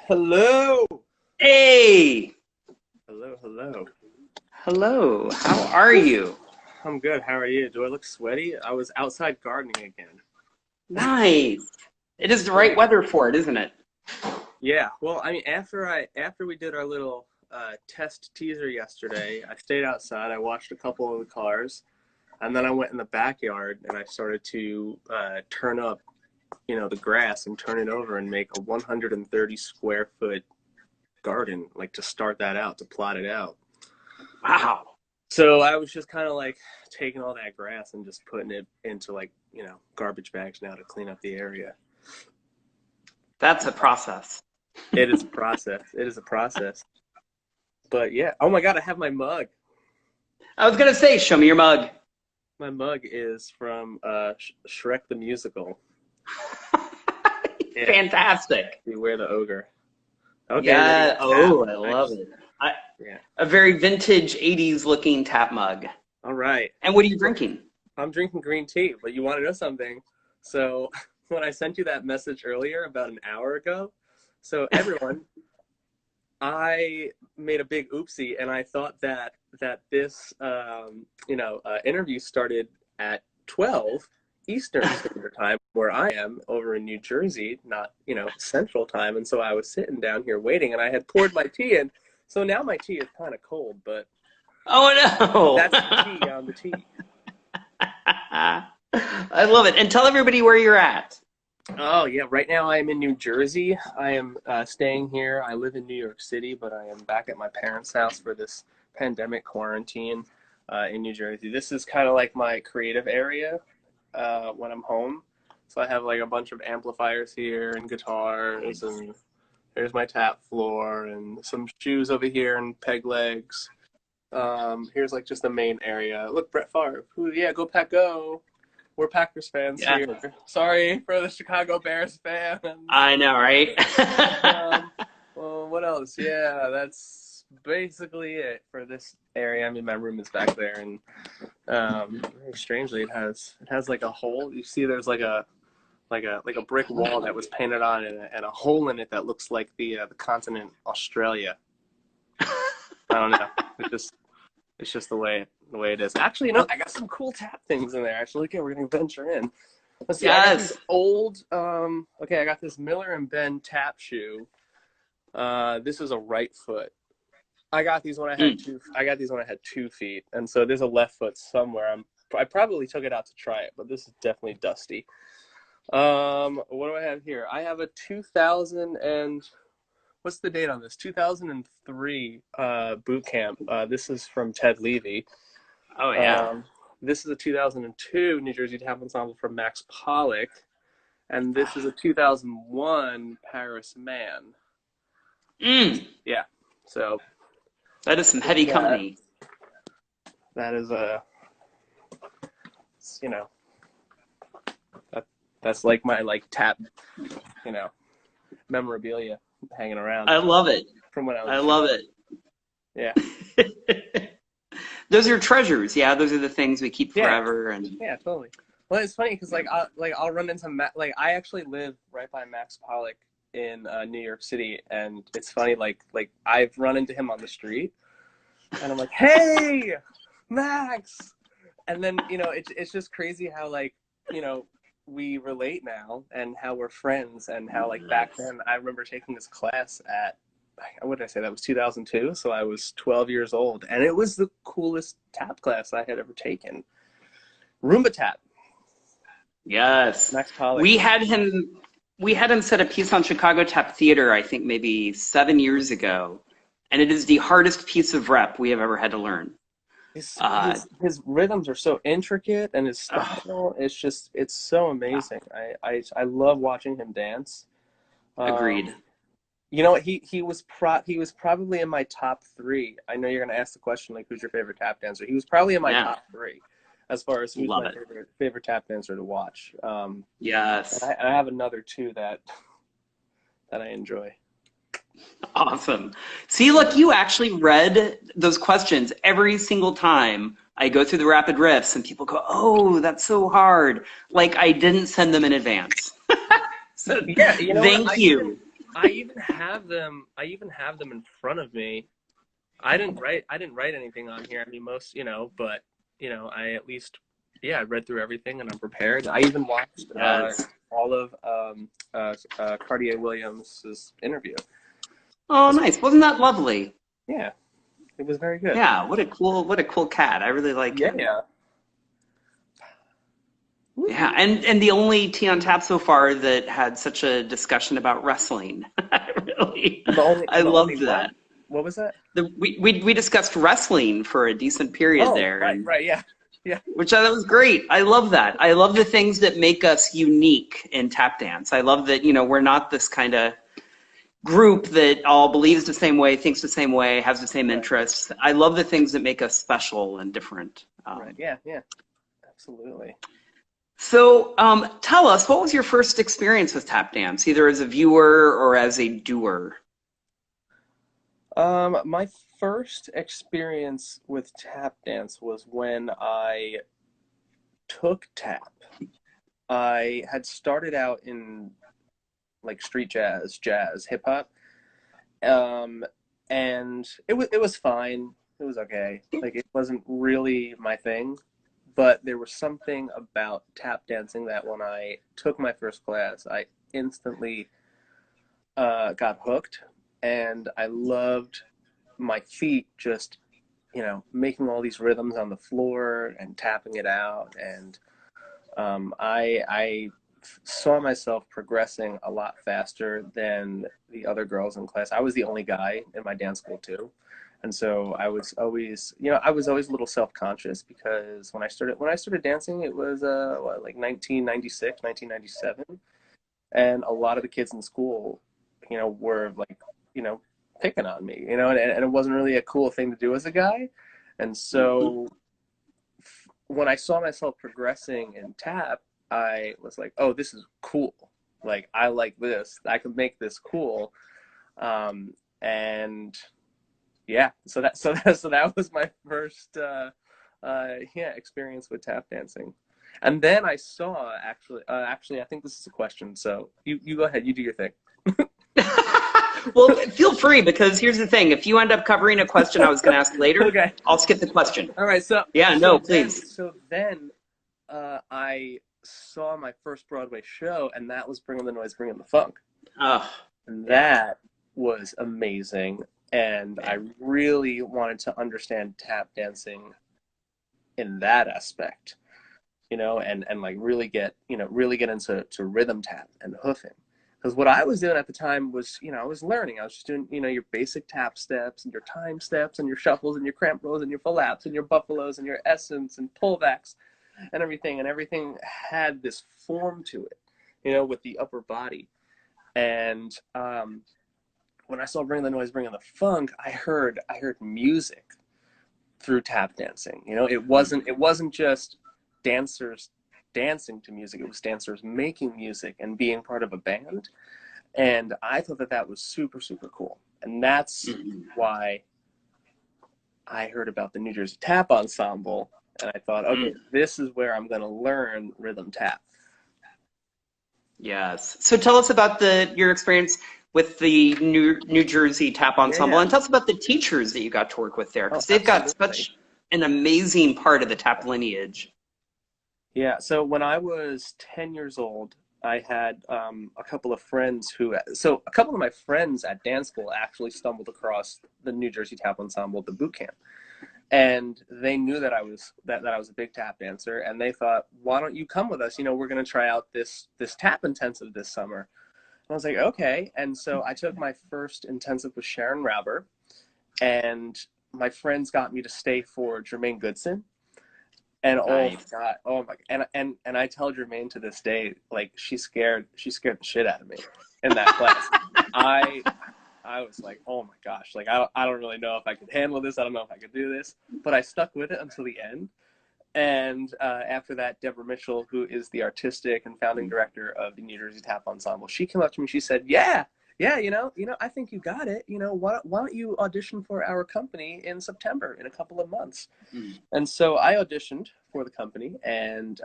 Hello. Hey! Hello, hello. Hello, how are you? I'm good. How are you? Do I look sweaty? I was outside gardening again. Nice. It is the right Yeah. weather for it, isn't it? Yeah. Well, I mean, after we did our little test teaser yesterday, I stayed outside. I watched a couple of the cars, and then I went in the backyard and I started to turn up, the grass and turn it over and make a 130 square foot garden, like to start that out, to plot it out. Wow. So I was just kind of like taking all that grass and just putting it into like, garbage bags now to clean up the area. That's a process. It is a process. It is a process. But yeah. Oh my God, I have my mug. I was gonna say, show me your mug. My mug is from Shrek the Musical. Yeah. Fantastic. Beware the ogre. Okay. Yeah, oh, I love Nice. it. Yeah. A very vintage 80s looking tap mug. All right. And what are you drinking? I'm drinking green tea, but you want to know something? So when I sent you that message earlier about an hour ago, so everyone, I made a big oopsie, and I thought that this interview started at 12 Eastern Standard Time, where I am over in New Jersey, not Central Time, and so I was sitting down here waiting, and I had poured my tea in, so now my tea is kind of cold, but Oh that's the tea on the tea. I love it. And tell everybody where you're at. Oh, yeah. Right now I am in New Jersey. I am staying here. I live in New York City, but I am back at my parents' house for this pandemic quarantine in New Jersey. This is kind of like my creative area when I'm home. So I have like a bunch of amplifiers here and guitars, and here's my tap floor and some shoes over here and peg legs. Here's like just the main area. Look, Brett Favre. Ooh, yeah, go Pack Go. We're Packers fans Yeah. here. Sorry for the Chicago Bears fans. I know, right? Well, what else? Yeah, that's basically it for this area. I mean, my room is back there, and very strangely, it has like a hole. You see, there's like a brick wall that was painted on, and a hole in it that looks like the continent Australia. I don't know. It's just the way it is. Actually, I got some cool tap things in there. Actually, okay, we're gonna venture in. Let's see. I got these old. Okay, I got this Miller and Ben tap shoe. This is a right foot. I got these when I had two. I got these when I had 2 feet, and so there's a left foot somewhere. I probably took it out to try it, but this is definitely dusty. What do I have here? I have a 2000 and what's the date on this? 2003 boot camp. This is from Ted Levy. Oh, yeah. This is a 2002 New Jersey Tap Ensemble from Max Pollock. And this is a 2001 Paris Man. Yeah. So that is some heavy company. That is that's like my tap, memorabilia hanging around. I love it. From when I was. I love it. Yeah. Those are treasures. Yeah, those are the things we keep forever. And yeah, totally. Well, it's funny because I'll run into I actually live right by Max Pollock in New York City, and it's funny like I've run into him on the street, and I'm like, hey, Max, and then it's just crazy how we relate now and how we're friends and how back then I remember taking this class at, what did I say, that was 2002, so I was 12 years old, and it was the coolest tap class I had ever taken. Roomba tap. Yes. Max Pollock. We had him set a piece on Chicago Tap Theater, I think maybe 7 years ago, and it is the hardest piece of rep we have ever had to learn. His rhythms are so intricate, and his style, it's so amazing. I love watching him dance. Agreed. He was probably in my top 3. I know you're going to ask the question, who's your favorite tap dancer? He was probably in my top 3 as far as who's my favorite tap dancer to watch. Yes. And I have another 2 that I enjoy. Awesome. See, look, you actually read those questions every single time I go through the rapid riffs, and people go, oh, that's so hard. I didn't send them in advance. So yeah, thank you. I even have them. I even have them in front of me. I didn't write anything on here. I mean, most, but I at least, yeah, I read through everything and I'm prepared. I even watched Yes. all of Cartier Williams's interview. Oh, Because, nice. Wasn't that lovely? yeah, it was very good. Yeah, what a cool cat. I really like Yeah, him. yeah. Yeah, and the only tea on tap so far that had such a discussion about wrestling. Really, I The only loved what? that. What was that? We discussed wrestling for a decent period Oh, there, right, and right, yeah, yeah, which I thought was great. I love that. I love the things that make us unique in tap dance. I love that, we're not this kind of group that all believes the same way, thinks the same way, has the same right, interests. I love the things that make us special and different. right, yeah, yeah, absolutely. So tell us, what was your first experience with tap dance, either as a viewer or as a doer? My first experience with tap dance was when I took tap. I had started out in like street jazz, hip hop, um, and it was fine. It was okay. Like it wasn't really my thing, but there was something about tap dancing that when I took my first class, I instantly got hooked, and I loved my feet just making all these rhythms on the floor and tapping it out, and I saw myself progressing a lot faster than the other girls in class. I was the only guy in my dance school too. And so I was always a little self-conscious because when I started dancing, it was like 1996, 1997, and a lot of the kids in school, were like, you know, picking on me, and it wasn't really a cool thing to do as a guy. And Mhm. so when I saw myself progressing in tap, I was like, oh, this is cool. Like, I like this. I can make this cool. And yeah, so that was my first yeah, experience with tap dancing. And then I saw actually I think this is a question. So you go ahead, you do your thing. Well, feel free, because here's the thing. If you end up covering a question I was going to ask later, Okay. I'll skip the question. All right. Yeah, no, please. So then I saw my first Broadway show, and that was Bringing the Noise, Bringing the Funk. Oh, And yeah. that was amazing. And I really wanted to understand tap dancing in that aspect, and like really get into rhythm tap and hoofing. Because what I was doing at the time was, I was learning. I was just doing, your basic tap steps and your time steps and your shuffles and your cramp rolls and your flaps and your buffaloes and your essence and pullbacks and everything. And everything had this form to it, with the upper body. And when I saw Bring the Noise, Bring the Funk, I heard music through tap dancing. It wasn't just dancers dancing to music. It was dancers making music and being part of a band. And I thought that was super, super cool. And that's Mhm. why I heard about the New Jersey Tap Ensemble. And I thought, okay, Mm. this is where I'm going to learn rhythm tap. Yes. So tell us about your experience with the New Jersey Tap Ensemble, Yeah. and tell us about the teachers that you got to work with there, Oh, because they've got absolutely. such an amazing part of the tap lineage. Yeah. So when I was 10 years old, I had a couple of friends so a couple of my friends at dance school actually stumbled across the New Jersey Tap Ensemble, the boot camp. And they knew that I was a big tap dancer, and they thought, why don't you come with us? We're going to try out this tap intensive this summer. And I was like, okay. And so I took my first intensive with Sharon Rauber, and my friends got me to stay for Jermaine Goodson. And oh my Nice. God, oh my, and I tell Jermaine to this day, like she scared the shit out of me in that class. I I was like, oh my gosh, like I don't really know if I could handle this. I don't know if I could do this, but I stuck with it until the end. And after that, Deborah Mitchell, who is the artistic and founding director of the New Jersey Tap Ensemble, she came up to me. She said, "Yeah, yeah, I think you got it. Why don't you audition for our company in September, in a couple of months? Mm. And so I auditioned for the company, and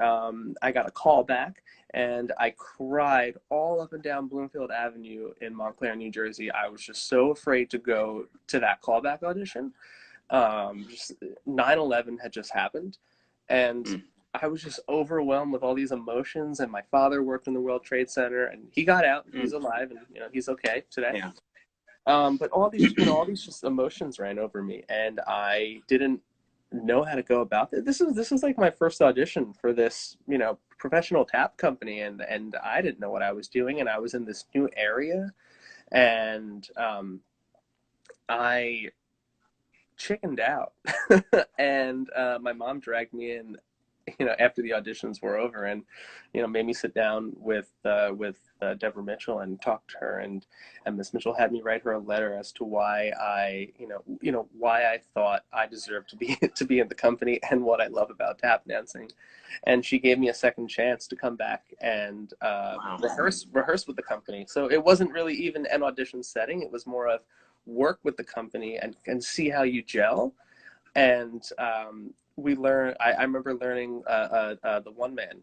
I got a call back, and I cried all up and down Bloomfield Avenue in Montclair, New Jersey. I was just so afraid to go to that callback audition. Just 9/11 had just happened, and Mm. I was just overwhelmed with all these emotions. And my father worked in the World Trade Center, and he got out. Mm. He's alive, and he's okay today. Yeah. But all these just emotions ran over me, and I didn't know how to go about it. This is like my first audition for this, professional tap company, and I didn't know what I was doing, and I was in this new area, and I chickened out, and my mom dragged me in, after the auditions were over, and made me sit down with Deborah Mitchell and talk to her, and Miss Mitchell had me write her a letter as to why why I thought I deserved to be to be in the company, and what I love about tap dancing. And she gave me a second chance to come back and Wow. rehearse with the company. So it wasn't really even an audition setting. It was more of work with the company and see how you gel. And we learned. I remember learning the one man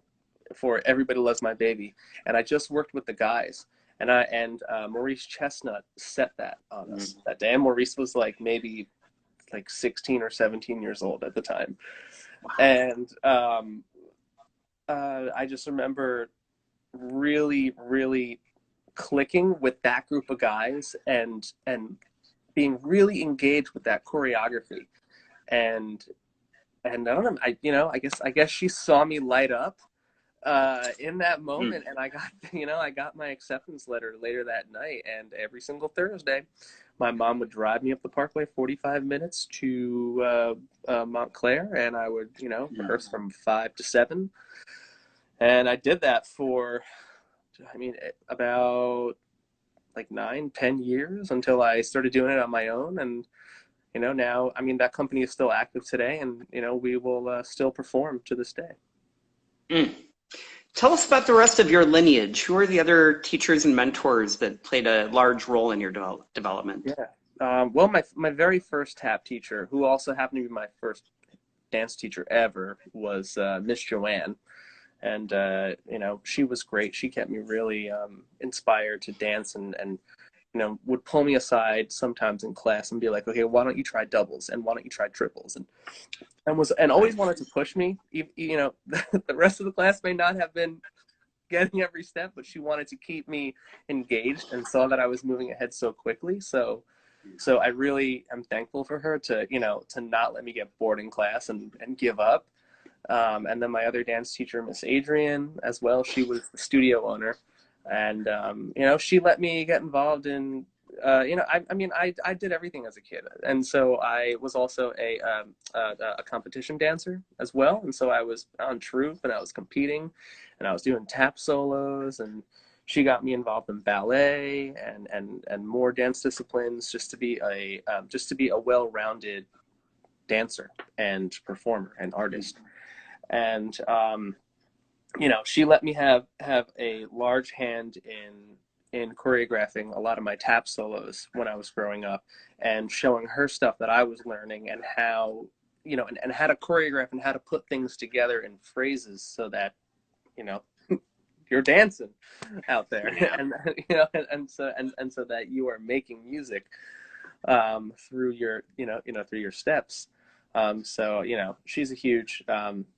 for Everybody Loves My Baby, and I just worked with the guys. And Maurice Chestnut set that on us that day. And Maurice was like maybe like 16 or 17 years old at the time. And I just remember really, really clicking with that group of guys, and being really engaged with that choreography. And I don't know, I guess she saw me light up in that Mm. moment, and I got my acceptance letter later that night. And every single Thursday, my mom would drive me up the Parkway 45 minutes to Montclair, and I would rehearse from 5 to 7. And I did that for, about like 9, 10 years, until I started doing it on my own. And now, that company is still active today, and we will still perform to this day. Mm. Tell us about the rest of your lineage. Who are the other teachers and mentors that played a large role in your development? Yeah. Well, my very first tap teacher, who also happened to be my first dance teacher ever, was Miss Joanne. And she was great. She kept me really inspired to dance, and would pull me aside sometimes in class and be like, okay, why don't you try doubles, and why don't you try triples, and always wanted to push me. The rest of the class may not have been getting every step, but she wanted to keep me engaged, and saw that I was moving ahead so quickly. So I really am thankful for her to not let me get bored in class and give up. And then my other dance teacher, Miss Adrian, as well, she was the studio owner. And, she let me get involved in, I did everything as a kid. And so I was also a competition dancer as well. And so I was on troupe, and I was competing, and I was doing tap solos, and she got me involved in ballet and more dance disciplines, just to be a well-rounded dancer and performer and artist. And she let me have a large hand in choreographing a lot of my tap solos when I was growing up, and showing her stuff that I was learning, and how and how to choreograph, and how to put things together in phrases, so that you know you're dancing out there. Yeah. And so that you are making music through your steps. So she's a huge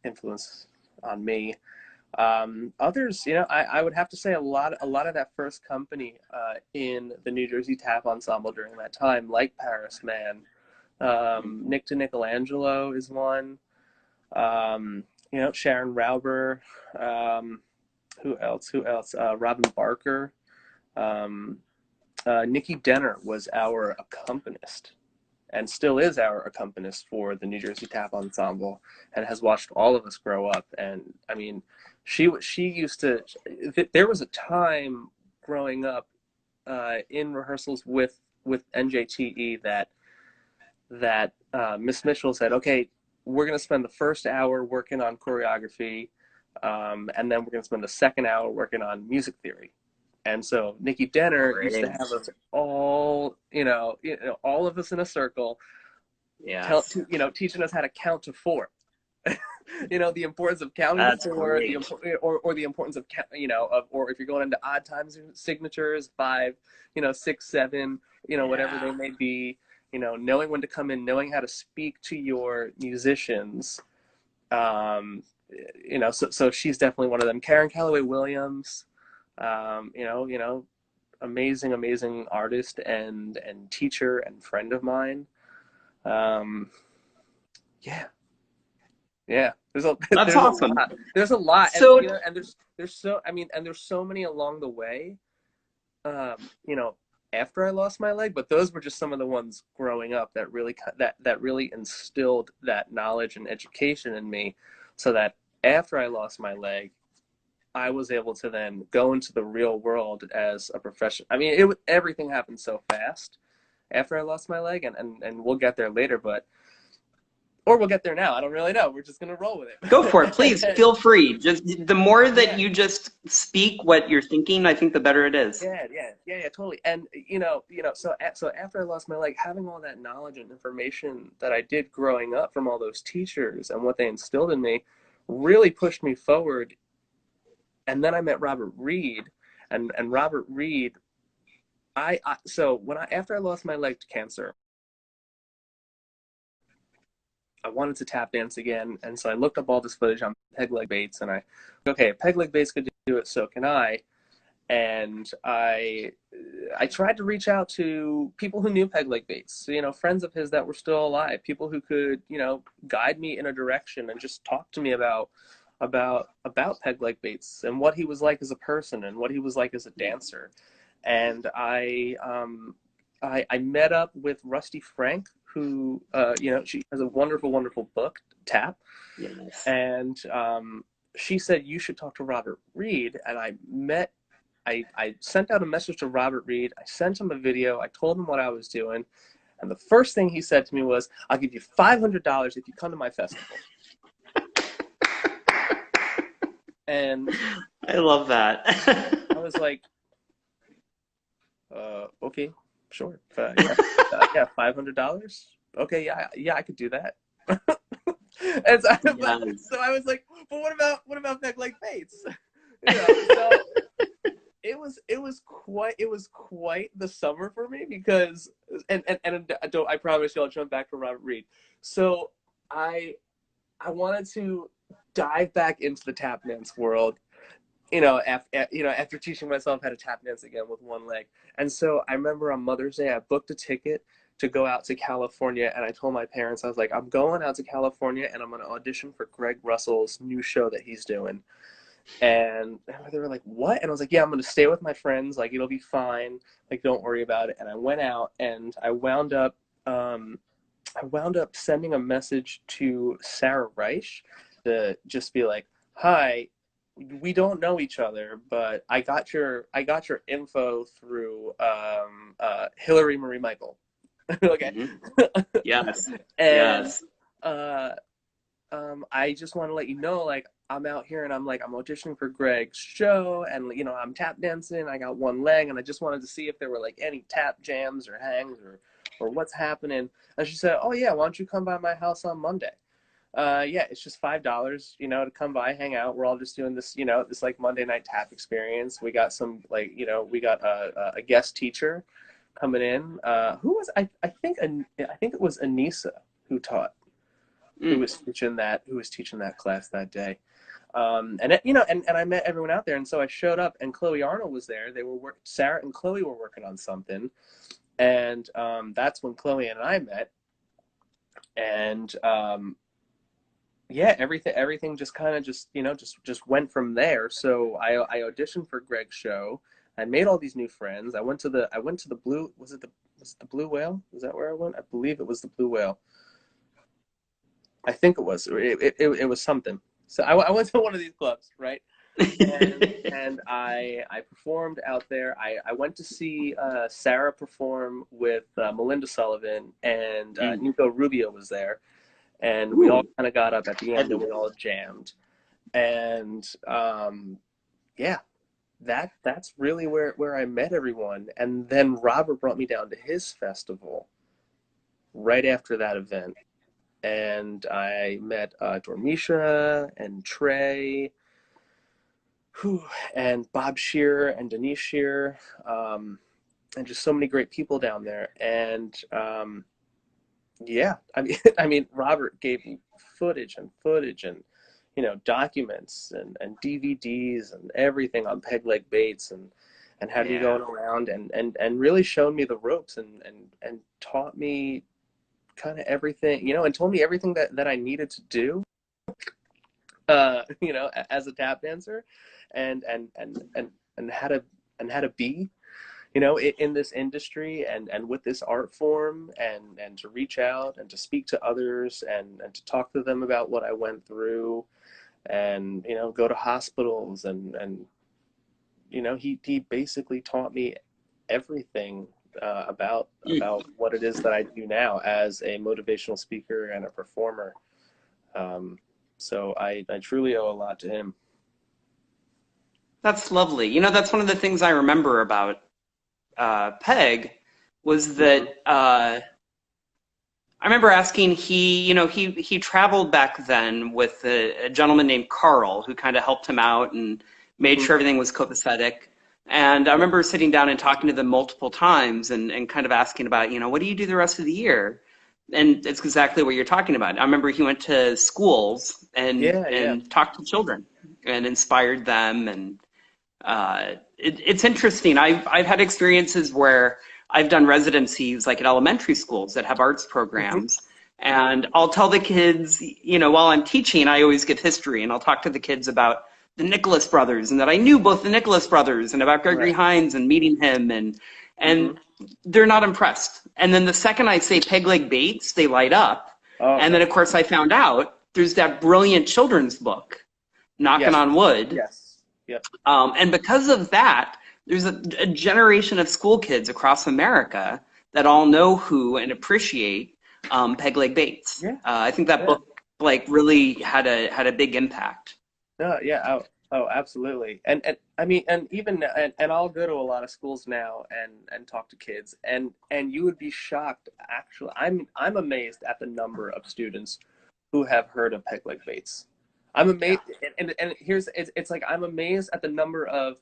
influence on me. Others, I would have to say a lot of that first company in the New Jersey Tap Ensemble during that time, like Paris Man, Nick to Nichelangelo is one. Sharon Rauber. Who else? Robin Barker. Um, Nikki Denner was our accompanist, and still is our accompanist for the New Jersey Tap Ensemble, and has watched all of us grow up. And she used to. There was a time growing up in rehearsals with NJTE that Miss Mitchell said, okay, we're going to spend the first hour working on choreography, and then we're going to spend the second hour working on music theory. And so Nikki Denner used to Great. have us all, all of us in a circle, Yes. teaching us how to count to four. The importance of counting to That's four, great. or the importance of, or if you're going into odd times signatures, 5, 6, 7, whatever they Yeah. may be, knowing when to come in, knowing how to speak to your musicians. Um, so she's definitely one of them. Karen Calloway Williams, amazing, amazing artist and teacher and friend of mine. Um, yeah, yeah. That's There's a awesome. lot. There's a lot, and So there's so many along the way. Um, you know, After I lost my leg, but those were just some of the ones growing up that really instilled that knowledge and education in me, so that after I lost my leg, I was able to then go into the real world as a professional. I mean, everything happened so fast after I lost my leg, and we'll get there later, or we'll get there now. I don't really know. We're just gonna roll with go for it. Please it. feel free. Just the more that Yeah, you just speak what you're thinking, I think the better it is. yeah, totally. And so after I lost my leg, having all that knowledge and information that I did growing up from all those teachers and what they instilled in me really pushed me forward. And then I met Robert Reed, and Robert Reed, so after I lost my leg to cancer, I wanted to tap dance again, and so I looked up all this footage on Peg Leg Bates, and okay, if Peg Leg Bates could do it, so can I. And I tried to reach out to people who knew Peg Leg Bates, friends of his that were still alive, people who could, guide me in a direction and just talk to me about Peg Leg Bates and what he was like as a person and what he was like as a dancer. And I met up with Rusty Frank, who she has a wonderful, wonderful book, Tap, Yes. and she said you should talk to Robert Reed. And I sent out a message to Robert Reed. I sent him a video. I told him what I was doing, and the first thing he said to me was, "I'll give you $500 if you come to my festival." And I love that. I was like, okay, sure. Yeah, $500. Okay, yeah, I could do that. And Yes. so I was like, but what about Peg Leg Bates? So it was quite the summer for me, because and I promise you I'll jump back to Robert Reed. So I wanted to dive back into the tap dance world, after teaching myself how to tap dance again with one leg. And so I remember on Mother's Day, I booked a ticket to go out to California, and I told my parents, I was like, I'm going out to California, and I'm going to audition for Greg Russell's new show that he's doing. And they were like, what? And I was like, yeah, I'm going to stay with my friends. Like, it'll be fine. Like, don't worry about it. And I went out, and I wound up sending a message to Sarah Reich to just be like, hi, we don't know each other, but I got your info through Hillary Marie Michael. Okay. Mhm. Yes. And Yes. uh, I just want to let you know, like, I'm out here, and I'm auditioning for Greg's show, and I'm tap dancing. I got one leg, and I just wanted to see if there were like any tap jams or hangs or what's happening. And she said, oh yeah, why don't you come by my house on Monday? Yeah, it's just $5, to come by, hang out. We're all just doing this, this like Monday night tap experience. We got some we got a guest teacher coming in. Who was I think it was Anissa who taught, who Mm. was teaching that class that day. And I met everyone out there, and so I showed up, and Chloe Arnold was there. Sarah and Chloe were working on something, and that's when Chloe and I met. And yeah, everything just kind of just went from there. So I auditioned for Greg's show. I made all these new friends. I went to the Blue, was it the Blue Whale? Is that where I went? I believe it was the Blue Whale. I think it was. It was something. So I went to one of these clubs, right? And I performed out there. I went to see Sarah perform with Melinda Sullivan, and Mm. Nico Rubio was there, and we all Ooh, kind of got up at the end, and heavy. we all jammed. And yeah, that's really where I met everyone. And then Robert brought me down to his festival right after that event, and I met Dormisha and Trey, whew, and Bob Shearer and Denise Shearer, and just so many great people down there. And yeah, I mean, I mean, Robert gave me footage and documents and DVDs and everything on peg leg baits and had me Yeah. going around and really showed me the ropes and taught me kind of everything, and told me everything that I needed to do, as a tap dancer, and and and and and how to be, in this industry and with this art form, and to reach out and to speak to others and to talk to them about what I went through, and go to hospitals, and he basically taught me everything, Mm. about what it is that I do now as a motivational speaker and a performer. Um, so I truly owe a lot to him. That's lovely. That's one of the things I remember about Peg was that Hmm. I remember asking he traveled back then with a gentleman named Carl who kind of helped him out and made Hmm. sure everything was copacetic. And I Yeah. remember sitting down and talking to them multiple times and kind of asking about, what do you do the rest of the year? And it's exactly what you're talking about. I remember he went to schools and Yeah. Yeah. and talked to children and inspired them. And it's interesting. I've had experiences where I've done residencies like at elementary schools that have arts Hmm. programs, and I'll tell the kids, while I'm teaching, I always give history, and I'll talk to the kids about the Nicholas brothers and that I knew both the Nicholas brothers and about Gregory Right. Hines and meeting him, Hmm. and they're not impressed. And then the second I say Peg Leg Bates, they light up. Oh And then no. of course I found out there's that brilliant children's book, Knocking Yes. on Wood, Yes. Yep. and because of that, there's a generation of school kids across America that all know who and appreciate Peg Leg Bates. Yeah. I think that Yeah. book like really had a big impact. No, yeah, absolutely. And I mean, and even and I'll go to a lot of schools now and talk to kids, and you would be shocked. Actually, I'm amazed at the number of students who have heard of Peg Leg Bates. I'm Yeah. amazed, and here's it's like I'm amazed at the number of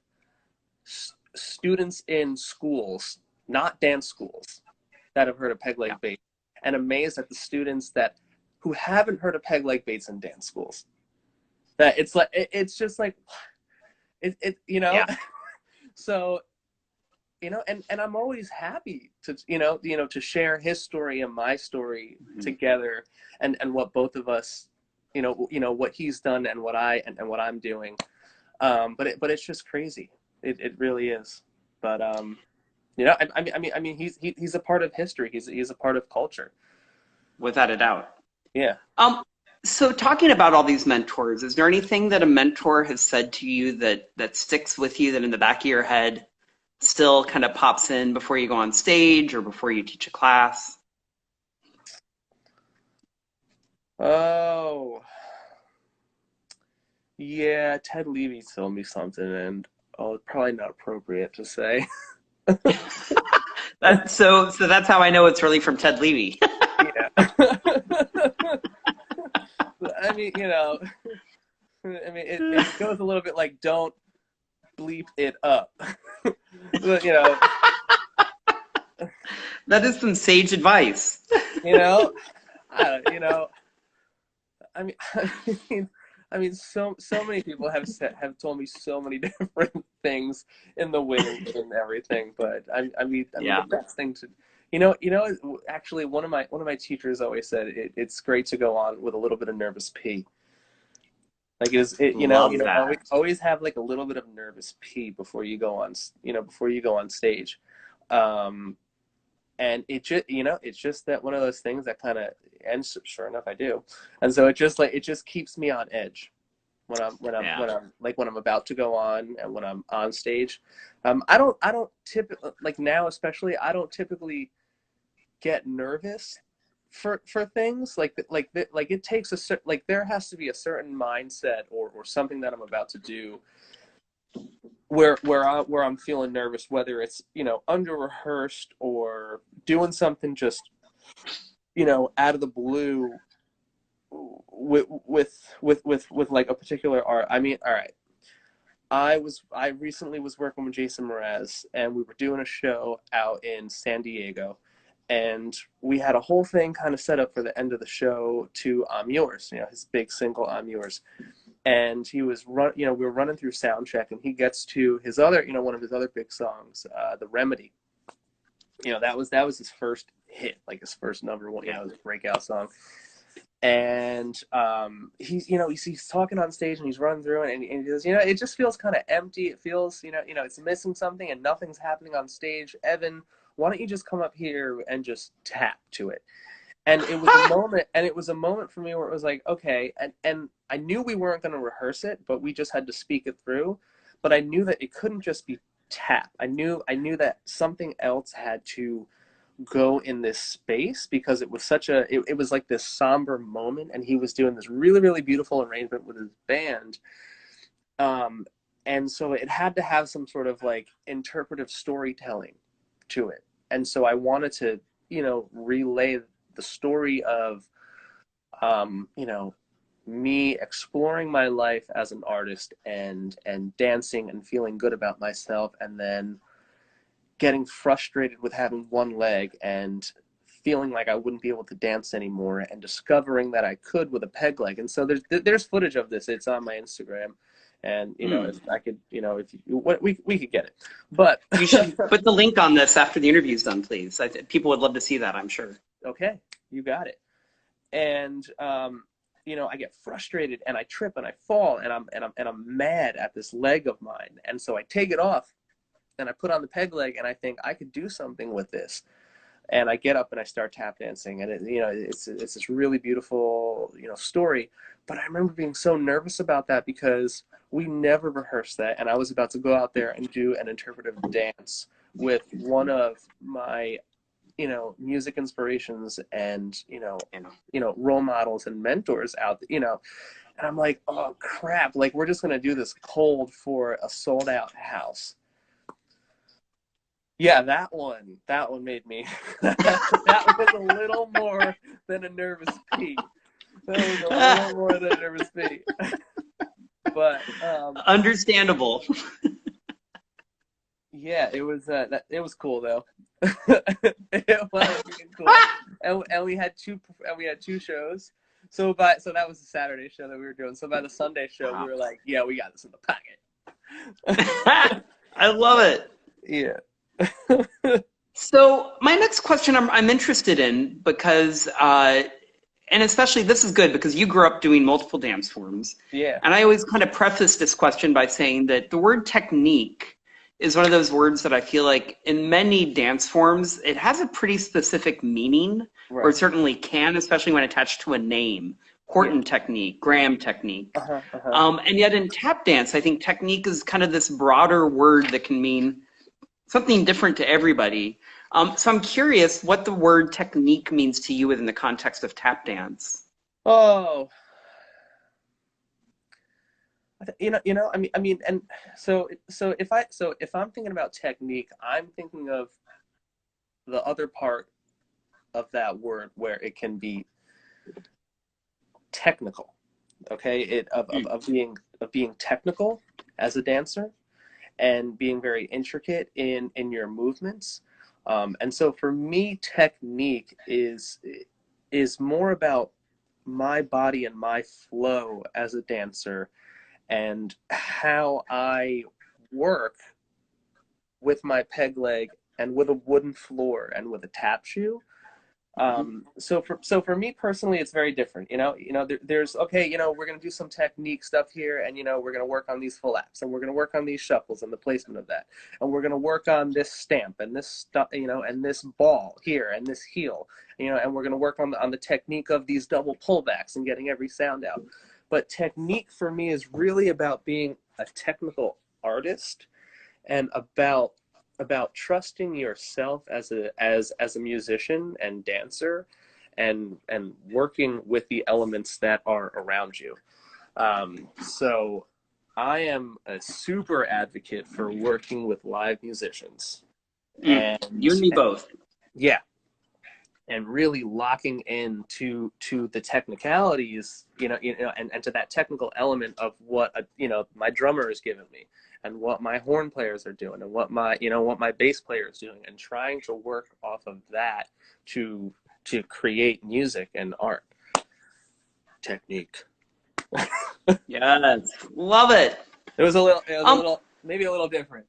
students in schools, not dance schools, that have heard of Peg Yeah. Leg Bates, and amazed at the students that who haven't heard of Peg Leg Bates in dance schools. That it's like it's just like it Yeah. so and I'm always happy to to share his story and my story Mhm. together, and what both of us, what he's done and and what I'm doing. But it's just crazy. It really is. But he's a part of history. He's a part of culture. Without a doubt. Yeah. Um, so talking about all these mentors, is there anything that a mentor has said to you that sticks with you that in the back of your head still kind of pops in before you go on stage or before you teach a class? Oh, yeah. Ted Levy told me something, and probably not appropriate to say. So that's how I know it's really from Ted Levy. Yeah. I mean, it goes a little bit like, don't bleep it up. But, That is some sage advice. you know, you know, I mean, I mean, so many people have told me so many different things in the wings and everything. But I mean, the Yeah. best thing to, actually, one of my teachers always said it's great to go on with a little bit of nervous pee. Like Love that. always have like a little bit of nervous pee before you go on, before you go on stage. Um, and it's just that one of those things that kind of, and sure enough I do. And so it just keeps me on edge Yeah. when I'm about to go on and when I'm on stage. I don't typically, like now especially, I don't typically get nervous for things like it takes a certain, like there has to be a certain mindset or something that I'm about to do where I'm feeling nervous, whether it's, under rehearsed or doing something just, out of the blue with like a particular art. I mean, all right. I recently was working with Jason Mraz, and we were doing a show out in San Diego, and we had a whole thing kind of set up for the end of the show to "I'm Yours," his big single "I'm Yours," and we were running through sound check, and he gets to his other, one of his other big songs, "The Remedy." That was his first hit, like his first number one, his breakout song. And he's talking on stage, and he's running through it, and he goes, it just feels kind of empty. It feels, it's missing something, and nothing's happening on stage. Evan, why don't you just come up here and just tap to it? And it was a moment for me where it was like, okay, and I knew we weren't going to rehearse it, but we just had to speak it through. But I knew that it couldn't just be tap. I knew that something else had to go in this space, because it was it was like this somber moment, and he was doing this really, really beautiful arrangement with his band, and so it had to have some sort of like interpretive storytelling to it. And so I wanted to relay the story of me exploring my life as an artist, and dancing and feeling good about myself, and then getting frustrated with having one leg and feeling like I wouldn't be able to dance anymore, and discovering that I could with a peg leg. And so there's footage of this. It's on my Instagram, and if I could, if we could get it, but You should put the link on this after the interview's done, please. People would love to see that, I'm sure. Okay, you got it. And I get frustrated, and I trip, and I fall, and I'm mad at this leg of mine, and so I take it off, and I put on the peg leg, and I think I could do something with this. And I get up, and I start tap dancing, and it's this really beautiful, story. But I remember being so nervous about that, because we never rehearsed that, and I was about to go out there and do an interpretive dance with one of my, music inspirations, and role models and mentors out, and I'm like, oh crap, like we're just gonna do this cold for a sold out house. Yeah, that one made me. That was a little more than a nervous pee. That was a little more than a nervous pee. But understandable. Yeah, it was cool though. It was cool. And we had two shows. So that was the Saturday show that we were doing. So by the Sunday show, wow, we were like, yeah, we got this in the pocket. I love it. Yeah. So my next question I'm interested in, because and especially this is good because you grew up doing multiple dance forms. Yeah. And I always kind of preface this question by saying that the word technique is one of those words that I feel like in many dance forms, it has a pretty specific meaning, right, or it certainly can, especially when attached to a name. Horton, yeah, technique, Graham technique. And yet in tap dance, I think technique is kind of this broader word that can mean something different to everybody. So I'm curious what the word technique means to you within the context of tap dance. Oh, I mean, and so if I'm thinking about technique, I'm thinking of the other part of that word where it can be technical, okay? Of being technical as a dancer, and being very intricate in your movements. And so for me, technique is more about my body and my flow as a dancer, and how I work with my peg leg, and with a wooden floor, and with a tap shoe. So for me personally, it's very different. There's okay. We're gonna do some technique stuff here, and we're gonna work on these full laps, and we're gonna work on these shuffles and the placement of that, and we're gonna work on this stamp and this stuff, and this ball here and this heel, and we're gonna work on the technique of these double pullbacks and getting every sound out. But technique for me is really about being a technical artist, and about trusting yourself as a musician and dancer, and working with the elements that are around you. So I am a super advocate for working with live musicians, You and me and both. yeah, and really locking in to the technicalities, and to that technical element of what my drummer is giving me, and what my horn players are doing, and what my bass player is doing, and trying to work off of that to create music and art technique. Yes, love it. Um, Maybe a little different.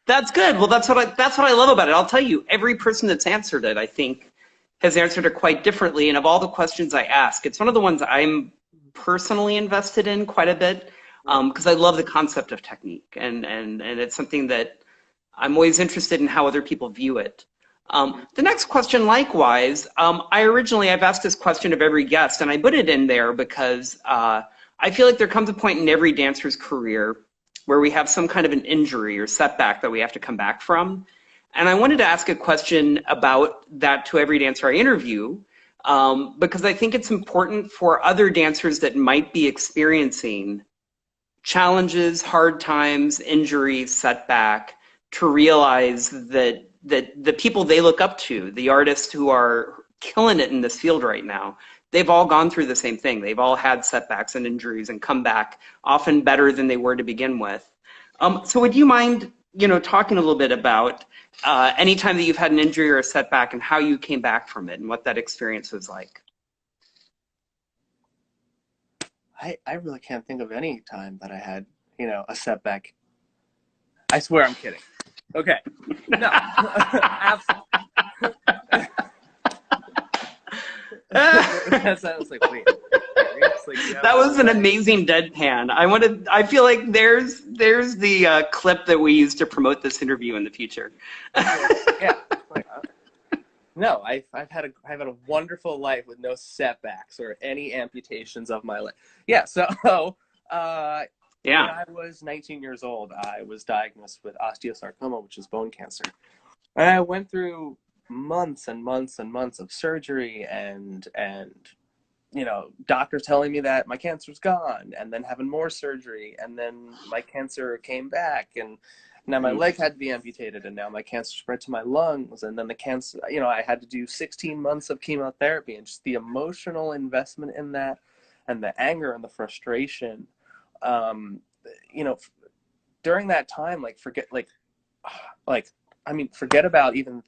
That's good. Well, that's what I love about it. I'll tell you, every person that's answered it, I think, has answered it quite differently. And of all the questions I ask, it's one of the ones I'm personally invested in quite a bit, because I love the concept of technique, and it's something that I'm always interested in how other people view it. The next question, likewise, I've asked this question of every guest, and I put it in there because I feel like there comes a point in every dancer's career where we have some kind of an injury or setback that we have to come back from. And I wanted to ask a question about that to every dancer I interview, because I think it's important for other dancers that might be experiencing challenges, hard times, injuries, setback, to realize that the people they look up to, the artists who are killing it in this field right now, they've all gone through the same thing. They've all had setbacks and injuries and come back often better than they were to begin with. So would you mind, talking a little bit about any time that you've had an injury or a setback and how you came back from it and what that experience was like? I really can't think of any time that I had, a setback. I swear I'm kidding. Okay. No. Absolutely. That sounds like, wait. That was an amazing deadpan. I feel like there's the clip that we use to promote this interview in the future. Yeah. No, I've had a wonderful life with no setbacks or any amputations of my leg. Yeah. So, when I was 19 years old, I was diagnosed with osteosarcoma, which is bone cancer. And I went through months and months and months of surgery and doctors telling me that my cancer's gone, and then having more surgery, and then my cancer came back, and now my leg had to be amputated, and now my cancer spread to my lungs, and then the cancer, I had to do 16 months of chemotherapy, and just the emotional investment in that, and the anger and the frustration, um, during that time, forget about even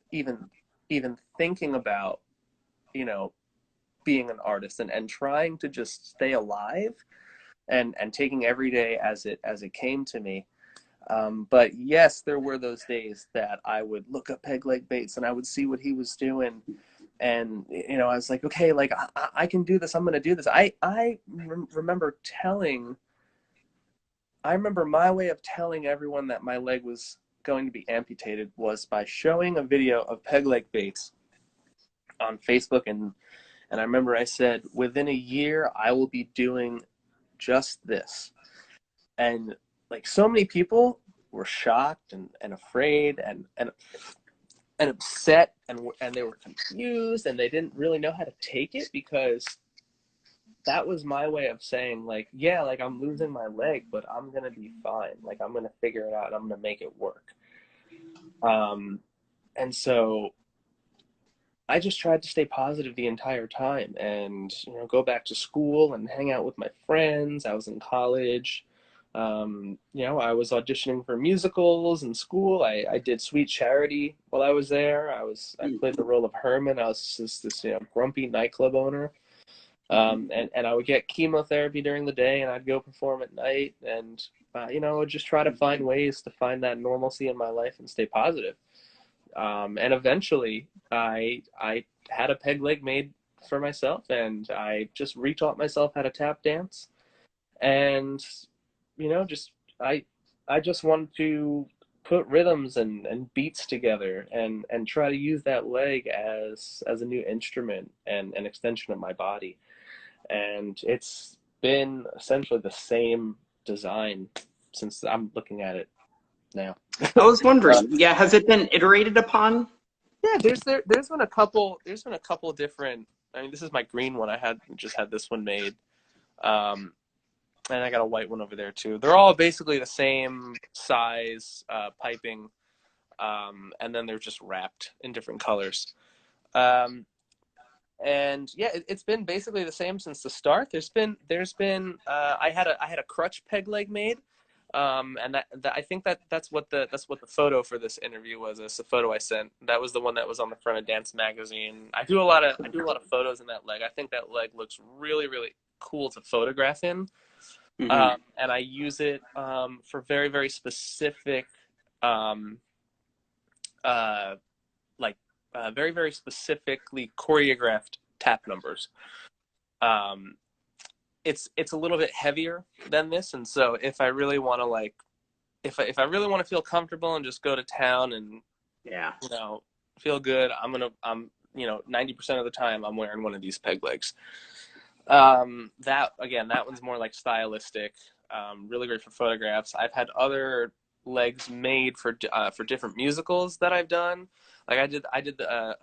thinking about, being an artist, and trying to just stay alive, and taking every day as it came to me. But yes, there were those days that I would look up Peg Leg Bates and I would see what he was doing, and I was like, okay, like I can do this. I'm going to do this. I remember my way of telling everyone that my leg was going to be amputated was by showing a video of Peg Leg Bates on Facebook, and I remember I said, within a year, I will be doing just this. And like, so many people were shocked and afraid and upset, and they were confused, and they didn't really know how to take it, because that was my way of saying, like, yeah, like, I'm losing my leg, but I'm going to be fine. Like, I'm going to figure it out, and I'm going to make it work. And so I just tried to stay positive the entire time, and go back to school and hang out with my friends. I was in college. I was auditioning for musicals in school. I did Sweet Charity while I was there. I played the role of Herman. I was just this grumpy nightclub owner. And I would get chemotherapy during the day, and I'd go perform at night, and I would just try to find ways to find that normalcy in my life and stay positive. And eventually, I had a peg leg made for myself, and I just retaught myself how to tap dance, and just I just wanted to put rhythms and beats together, and try to use that leg as a new instrument and an extension of my body. And it's been essentially the same design since I'm looking at it now. I was wondering, yeah, has it been iterated upon? Yeah, there's been a couple different. I mean, this is my green one. I just had this one made. and I got a white one over there too. They're all basically the same size piping, and then they're just wrapped in different colors. Um, and yeah, it's been basically the same since the start. I had a crutch peg leg made, and that I think that's what the photo for this interview was. It's the photo I sent. That was the one that was on the front of Dance Magazine. I do a lot of photos in that leg. I think that leg looks really really cool to photograph in, Mm-hmm. and I use it for very very specific um, uh, like very very specifically choreographed tap numbers. Um, it's a little bit heavier than this, and so if I really want to if I really want to feel comfortable and just go to town and Yeah. feel good, I'm 90% of the time I'm wearing one of these peg legs. That again, that one's more like stylistic, really great for photographs. I've had other legs made for different musicals that I've done. Like I did the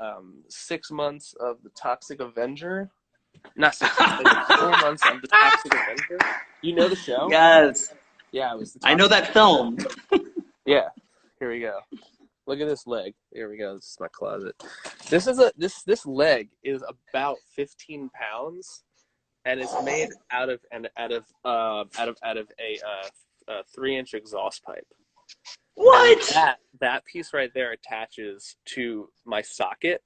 6 months of the Toxic Avenger. Not 6 months. I did 4 months of the Toxic Avenger. You know the show? Yes. Yeah, it was the I know Toxic. that film. Yeah. Here we go. Look at this leg. Here we go. This is my closet. This leg is about 15 pounds, and it's made out of a 3-inch exhaust pipe. And What? that piece right there attaches to my socket,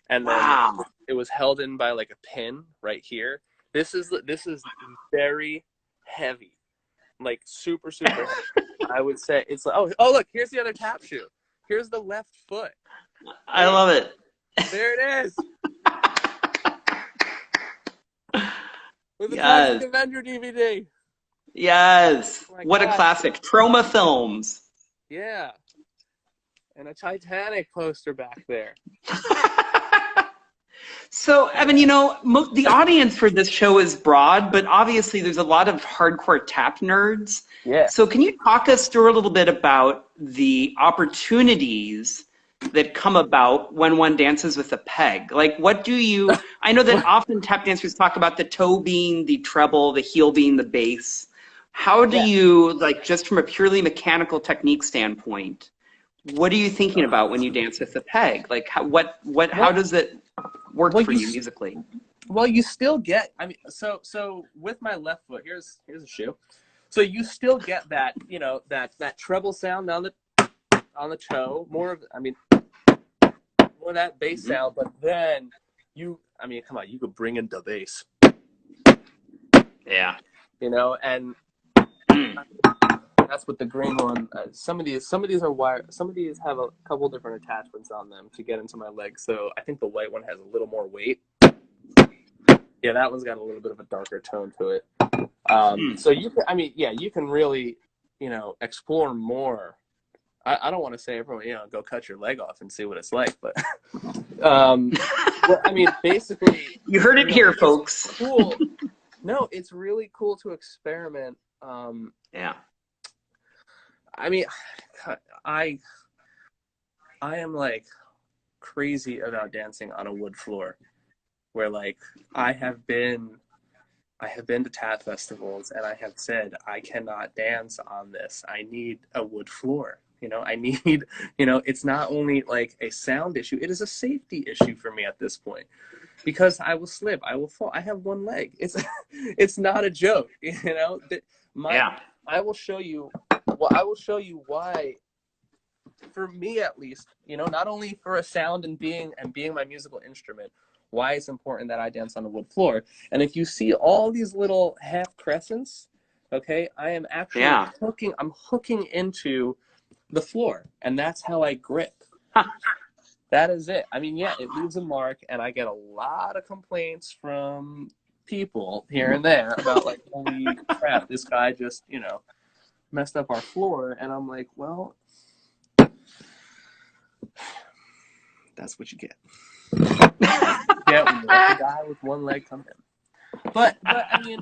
and then Wow. it was held in by like a pin right here. This is very heavy, like super super heavy. I would say it's like look, here's the other tap shoe. Here's the left foot. I Hey, love it. there it is. With the Toxic Yes. Avenger DVD. Yes. Oh my What a God. classic. Trauma Films. Yeah. And a Titanic poster back there. So, Evan, the audience for this show is broad, but obviously there's a lot of hardcore tap nerds. Yeah. So can you talk us through a little bit about the opportunities that come about when one dances with a peg? Like, I know that often tap dancers talk about the toe being the treble, the heel being the bass. How do Yeah. you, like, just from a purely mechanical technique standpoint, what are you thinking about when you dance with a peg? Like, how does it work for you musically? Well, you still get. I mean, so with my left foot, here's a shoe. So you still get that, that treble sound on the toe. More of, I mean, more of that bass sound. But then come on, you could bring in the bass. Yeah. And that's what the green one. Some of these are wired. Some of these have a couple different attachments on them to get into my leg. So I think the white one has a little more weight. Yeah, that one's got a little bit of a darker tone to it. So you can really, explore more. I don't want to say everyone, go cut your leg off and see what it's like, but, basically, you heard it here, folks. Cool. No, it's really cool to experiment. Yeah. I mean, I am like crazy about dancing on a wood floor, where like I have been to tap festivals and I have said I cannot dance on this. I need a wood floor. I need, it's not only like a sound issue, it is a safety issue for me at this point, because I will slip, I will fall. I have one leg. It's not a joke, Yeah. I will show you why, for me at least, not only for a sound and being my musical instrument, why it's important that I dance on a wood floor. And if you see all these little half crescents, okay, I am actually hooking into the floor, and that's how I grip. Huh. That is it. I mean, yeah, it leaves a mark, and I get a lot of complaints from people here and there about like, holy crap, this guy just, messed up our floor. And I'm like, well, that's what you get. Yeah, when you let the guy with one leg come in. But I mean,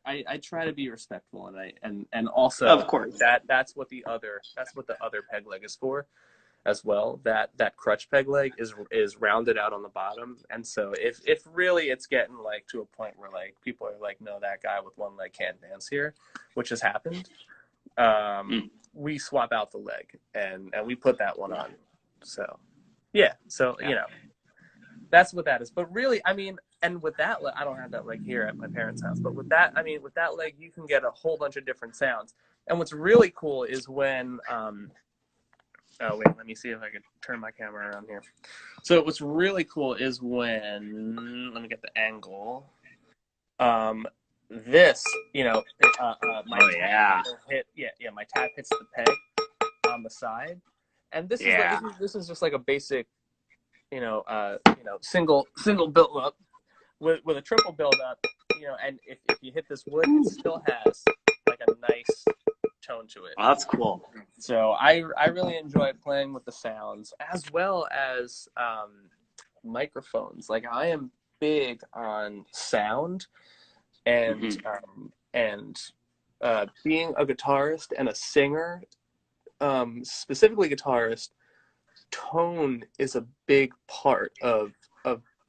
I try to be respectful, and also of course that's what the other peg leg is for. as well, that crutch peg leg is rounded out on the bottom. And so if really it's getting like to a point where like people are like, no, that guy with one leg can't dance here, which has happened, we swap out the leg and we put that one on. So yeah, so you know, that's what that is. But really, I mean, and with that, I don't have that leg here at my parents' house, but with that, I mean, with that leg, you can get a whole bunch of different sounds. And what's really cool is when, oh wait, let me see if I can turn my camera around here. So what's really cool is when, let me get the angle. This, you know, my tap hit, my tap hits the peg on the side, and this is like, this is just like a basic, single build up with a triple build up, and if you hit this wood, it still has like a nice tone to it. Oh, that's cool. So I really enjoy playing with the sounds as well as microphones. Like I am big on sound and being a guitarist and a singer, specifically guitarist, tone is a big part of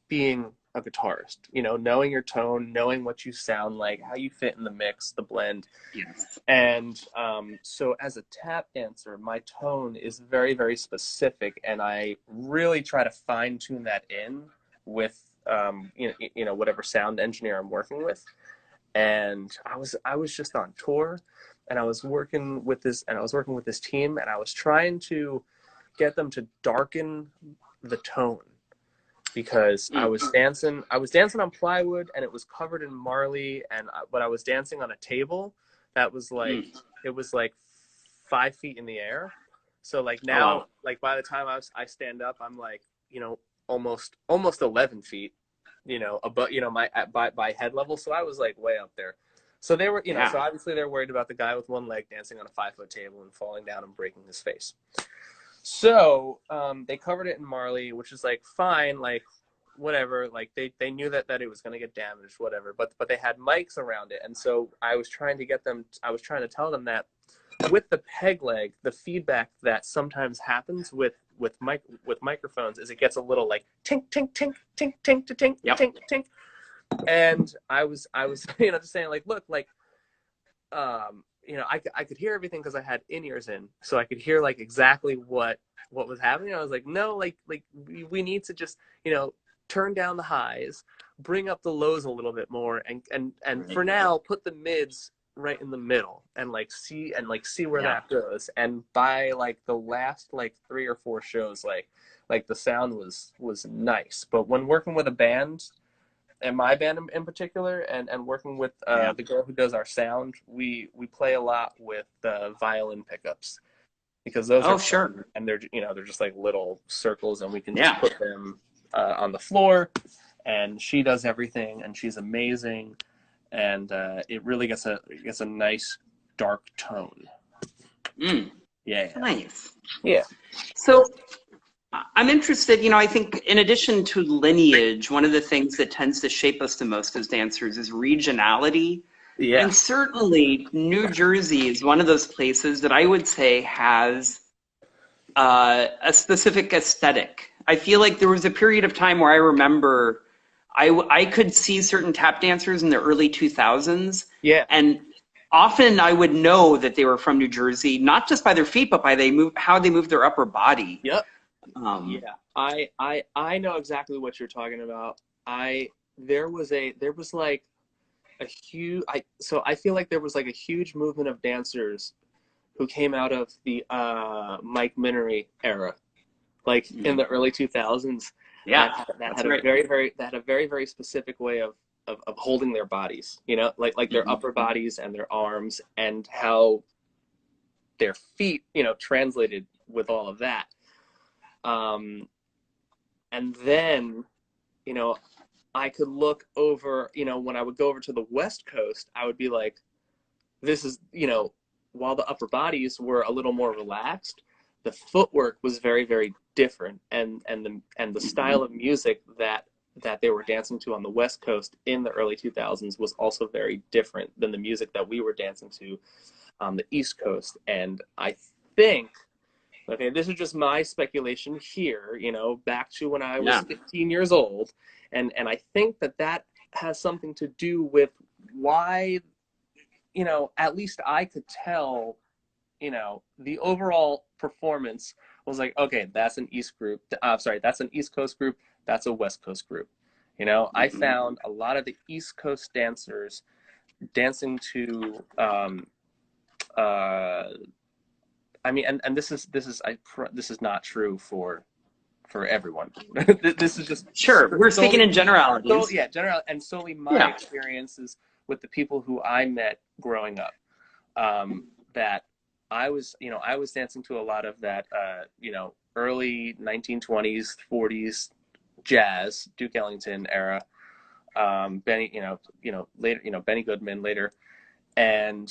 being a guitarist. Knowing your tone, knowing what you sound like, how you fit in the mix, the blend. Yes. And so as a tap dancer, my tone is very, very specific, and I really try to fine tune that in with whatever sound engineer I'm working with. And I was just on tour, and I was working with this team, and I was trying to get them to darken the tone, because I was dancing on plywood, and it was covered in marley, but I was dancing on a table that was like it was like 5 feet in the air. So like now, like by the time I stand up, I'm like almost 11 feet, above by head level. So I was like way up there. So they were so obviously they're worried about the guy with one leg dancing on a 5-foot table and falling down and breaking his face. So they covered it in marley, which is like fine, like whatever, like they knew that it was going to get damaged, whatever, but they had mics around it. And so I was trying to tell them that with the peg leg, the feedback that sometimes happens with microphones is it gets a little like tink tink tink tink tink to tink tink tink. And I was just saying, like, look, like I could hear everything because I had in-ears in, so I could hear like exactly what was happening. I was like, no, like we need to just turn down the highs, bring up the lows a little bit more, and for now put the mids right in the middle, and see where that goes. And by like the last like 3 or 4 shows, like the sound was nice. But when working with a band, and my band in particular, and working with the girl who does our sound, we play a lot with violin pickups, because those are fun, and they're they're just like little circles, and we can just put them on the floor, and she does everything, and she's amazing, and it really gets a nice dark tone. Nice. Yeah. So I'm interested, I think in addition to lineage, one of the things that tends to shape us the most as dancers is regionality. Yeah. And certainly New Jersey is one of those places that I would say has a specific aesthetic. I feel like there was a period of time where I remember I could see certain tap dancers in the early 2000s. Yeah. And often I would know that they were from New Jersey, not just by their feet, but by how they move their upper body. Yep. I know exactly what you're talking about. There was like a huge, so I feel like there was like a huge movement of dancers who came out of the Mike Minery era, like in the early 2000s. Yeah, that had a very, very specific way of holding their bodies, like their upper bodies and their arms, and how their feet, translated with all of that. And then, I could look over, when I would go over to the West Coast, I would be like, this is, while the upper bodies were a little more relaxed, the footwork was very, very different. And the style of music that they were dancing to on the West Coast in the early 2000s was also very different than the music that we were dancing to on the East Coast. And I think Okay, this is just my speculation here, you know, back to when I was Yeah. 15 years old. And I think that that has something to do with why, you know, at least I could tell, you know, the overall performance was like, okay, that's an East group. Sorry, that's an East Coast group. That's a West Coast group. You know, I Mhm. found a lot of the East Coast dancers dancing to uh, I mean, and this is not true for everyone. This is just Sure. We're speaking solely, in generalities. yeah, general and solely my Yeah. experiences with the people who I met growing up. That I was, you know, I was dancing to a lot of that, you know, early 1920s, 40s jazz, Duke Ellington era. Benny, later, you know, Benny Goodman later, and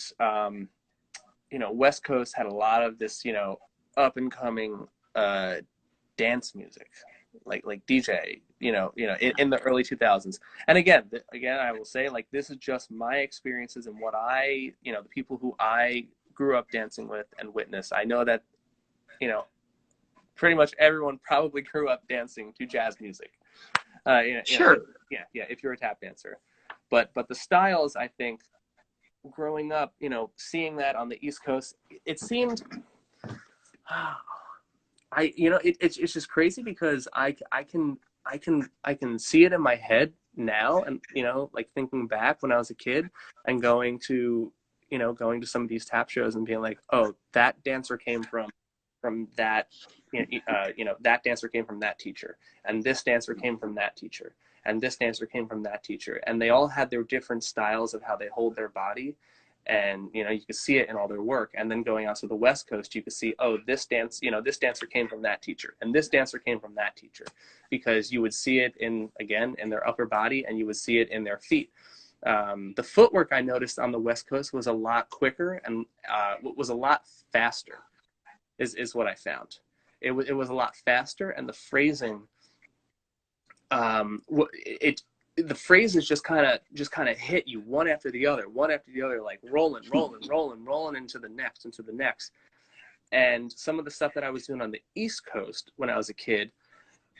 you know, West Coast had a lot of this, you know, up and coming uh, dance music, like DJ, in the early 2000s. And again, I will say, like, this is just my experiences and what I, you know, the people who I grew up dancing with and witnessed. I know that, you know, pretty much everyone probably grew up dancing to jazz music. Sure. Yeah, if you're a tap dancer, but the styles, I think, growing up, you know, seeing that on the East Coast, it seemed, you know, it's just crazy because I can see it in my head now, and you know, like thinking back when I was a kid and going to some of these tap shows and being like, oh, that dancer came from that, that dancer came from that teacher, and this dancer came from that teacher, and this dancer came from that teacher, and they all had their different styles of how they hold their body. And you know, you could see it in all their work. And then going out to the West Coast, you could see, oh, this dance, you know, this dancer came from that teacher, and this dancer came from that teacher, because you would see it in their upper body, and you would see it in their feet. The footwork I noticed on the West Coast was a lot quicker and was a lot faster. Is what I found. It was a lot faster, and the phrasing, it the phrases just kind of hit you one after the other, like rolling into the next. And some of the stuff that I was doing on the East Coast when I was a kid,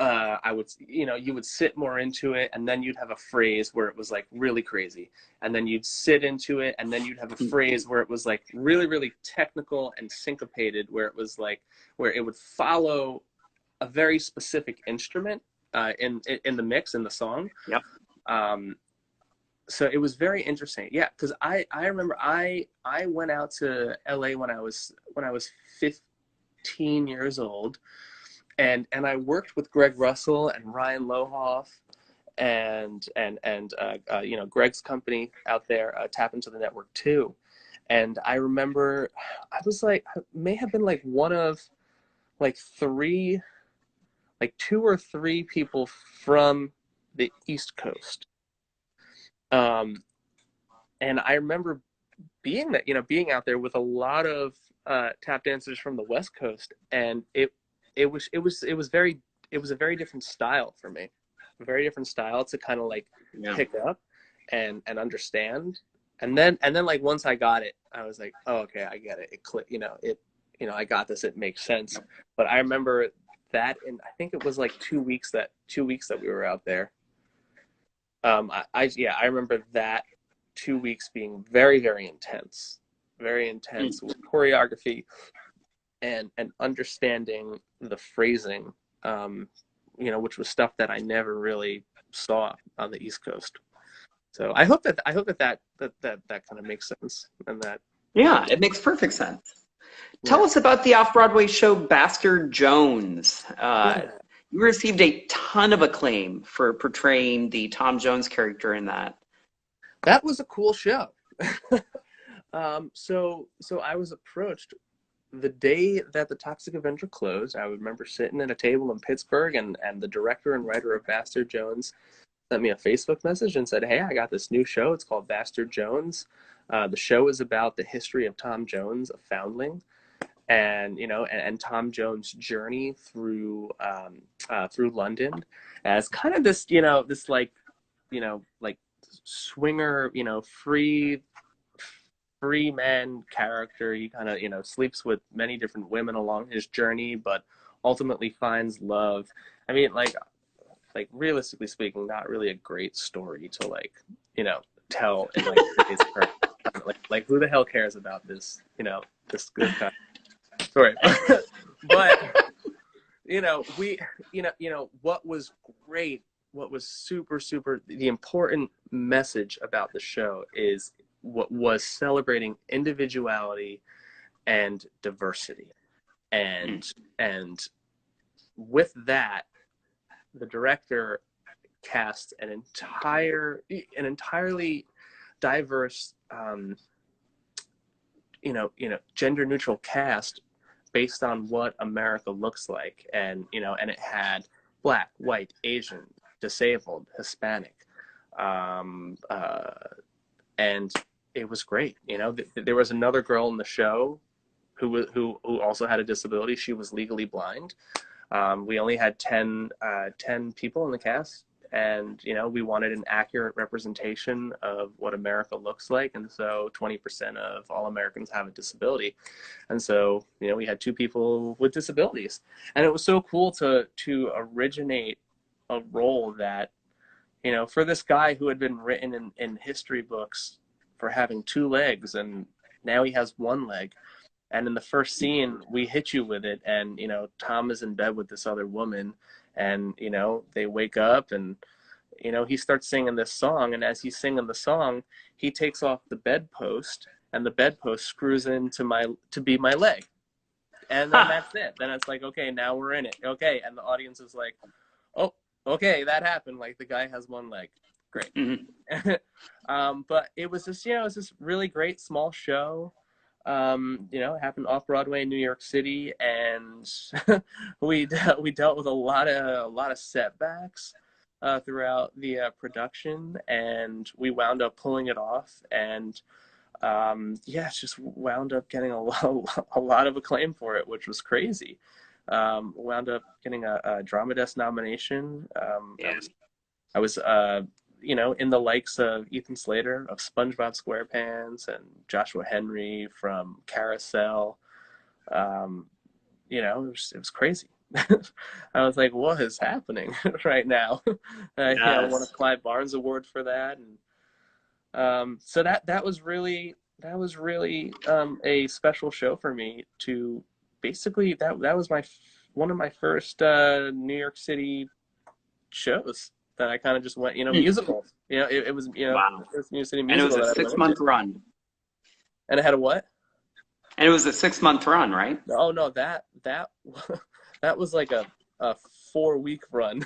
I would, you know, you would sit more into it, and then you'd have a phrase where it was like really crazy, and then you'd sit into it, and then you'd have a phrase where it was like really, really technical and syncopated, where it was like where it would follow a very specific instrument in the mix in the song. Yep. Um, so it was very interesting. Yeah, because I remember I went out to LA when I was 15 years old, and I worked with Greg Russell and Ryan Lohoff and you know, Greg's company out there, Tap Into the Network too. And I remember I was like, I may have been like one of like three, like two or three people from the East Coast. Um, and I remember being out there with a lot of tap dancers from the West Coast, and it was a very different style for me, a very different style to kind of like Yeah. pick up and understand. And then like once I got it, I was like, oh, okay, I get it. It click, I got this. It makes sense. But I remember that, and I think it was like 2 weeks that we were out there. I remember that 2 weeks being very, very intense with choreography and understanding the phrasing, which was stuff that I never really saw on the East Coast. So I hope that kind of makes sense, and that. Yeah, it makes perfect sense. Tell Yeah. us about the off-Broadway show Bastard Jones. Yeah. You received a ton of acclaim for portraying the Tom Jones character in that. That was a cool show. So I was approached the day that the Toxic Avenger closed. I remember sitting at a table in Pittsburgh, and the director and writer of Bastard Jones sent me a Facebook message and said, hey, I got this new show. It's called Bastard Jones. The show is about the history of Tom Jones, a foundling, and and Tom Jones' journey through London as kind of this, this like swinger, free free man character. He kind of, sleeps with many different women along his journey, but ultimately finds love. I mean, like realistically speaking, not really a great story to tell in like today's current like who the hell cares about this, this kind of story. But we what was great, what was super super the important message about the show is what was celebrating individuality and diversity. And with that, the director cast an entirely diverse gender neutral cast based on what America looks like. And it had black, white, Asian, disabled, Hispanic, and it was great. There was another girl in the show who also had a disability. She was legally blind. We only had 10 people in the cast, and we wanted an accurate representation of what America looks like, and so 20% of all Americans have a disability, and so we had 2 people with disabilities, and it was so cool to originate a role that for this guy who had been written in history books for having 2 legs, and now he has 1 leg. And in the first scene, we hit you with it, and Tom is in bed with this other woman, and they wake up, and he starts singing this song, and as he's singing the song, he takes off the bedpost, and the bedpost screws to be my leg, and then that's it. Then it's like, okay, now we're in it, okay, and the audience is like, oh, okay, that happened. Like, the guy has 1 leg, great. Mm-hmm. But it was just it was this really great small show. It happened off Broadway in New York City, and we dealt with a lot of setbacks throughout the production, and we wound up pulling it off, and it's just wound up getting a lot of acclaim for it, which was crazy. Wound up getting a Drama Desk nomination. I was in the likes of Ethan Slater of SpongeBob SquarePants and Joshua Henry from Carousel. It was crazy. I was like, what is happening right now? I won a Clive Barnes Award for that, and so that was really a special show for me. To basically that was one of my first New York City shows that I kind of just went, musicals. It was, wow. the first New York City musical. And it was a 6-month run. And it had a what? And it was a 6-month run, right? Oh no, that was like a 4-week run.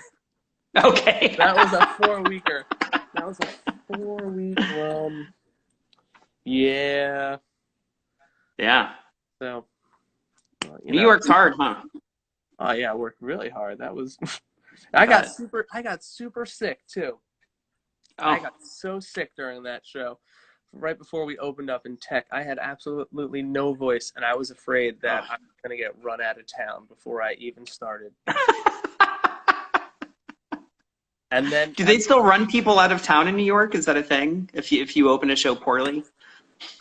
Okay. That was a 4-weeker. That was a 4-week run. Yeah. Yeah. So. New York's hard, huh? Oh yeah, I worked really hard. That was. I got super sick too. Oh. I got so sick during that show. Right before we opened up in Tech, I had absolutely no voice, and I was afraid that I was going to get run out of town before I even started. And then, do they still run people out of town in New York? Is that a thing? If you open a show poorly?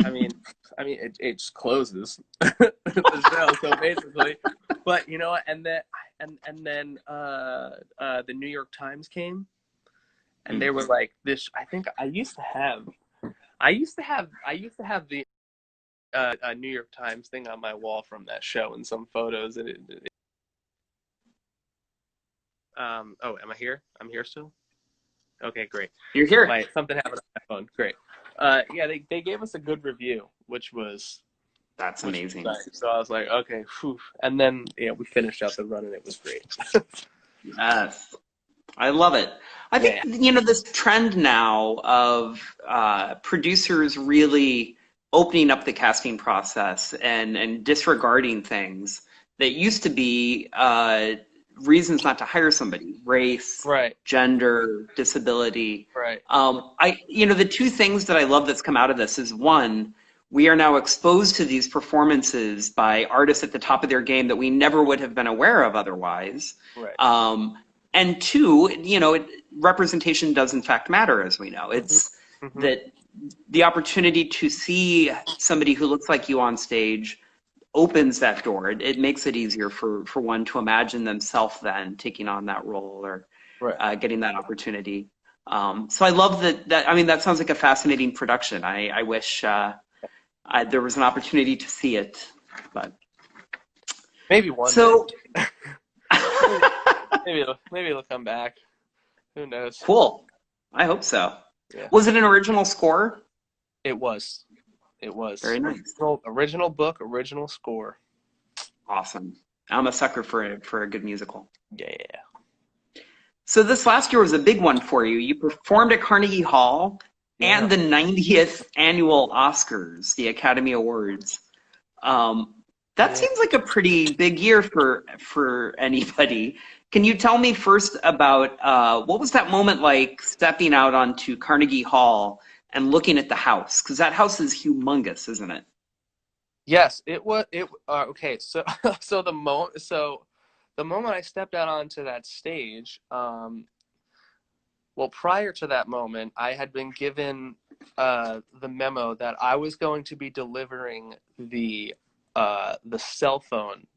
I mean, it just closes the show. So basically, but you know what? And then the New York Times came, and they were like, "This." I think I used to have the New York Times thing on my wall from that show and some photos. And oh, am I here? I'm here still? Okay, great. You're here. Something happened on my phone. Great. Yeah, they gave us a good review, which was amazing. Nice. So I was like, okay, whew. And then we finished out the run, and it was great. Yes, I love it. I think this trend now of producers really opening up the casting process and disregarding things that used to be reasons not to hire somebody: race, right, gender, disability. Right. The 2 things that I love that's come out of this is, one, we are now exposed to these performances by artists at the top of their game that we never would have been aware of otherwise. Right. And 2, representation does in fact matter, as we know. It's that the opportunity to see somebody who looks like you on stage opens that door. It makes it easier for one to imagine themselves then taking on that role or Right. getting that opportunity. So I love that. I mean, that sounds like a fascinating production. I wish there was an opportunity to see it, but Maybe one so day. Maybe it'll come back. Who knows? cool. I hope so. Yeah. Was it an original score? It was. It was. Very nice. Original book, original score. Awesome. I'm a sucker for a good musical. Yeah. So this last year was a big one for you. You performed at Carnegie Hall and the 90th annual Oscars, the Academy Awards. That seems like a pretty big year for anybody. Can you tell me first about what was that moment like stepping out onto Carnegie Hall and looking at the house? Because that house is humongous, isn't it? Yes, it was. Okay, so the moment I stepped out onto that stage, well, prior to that moment, I had been given the memo that I was going to be delivering the cell phone,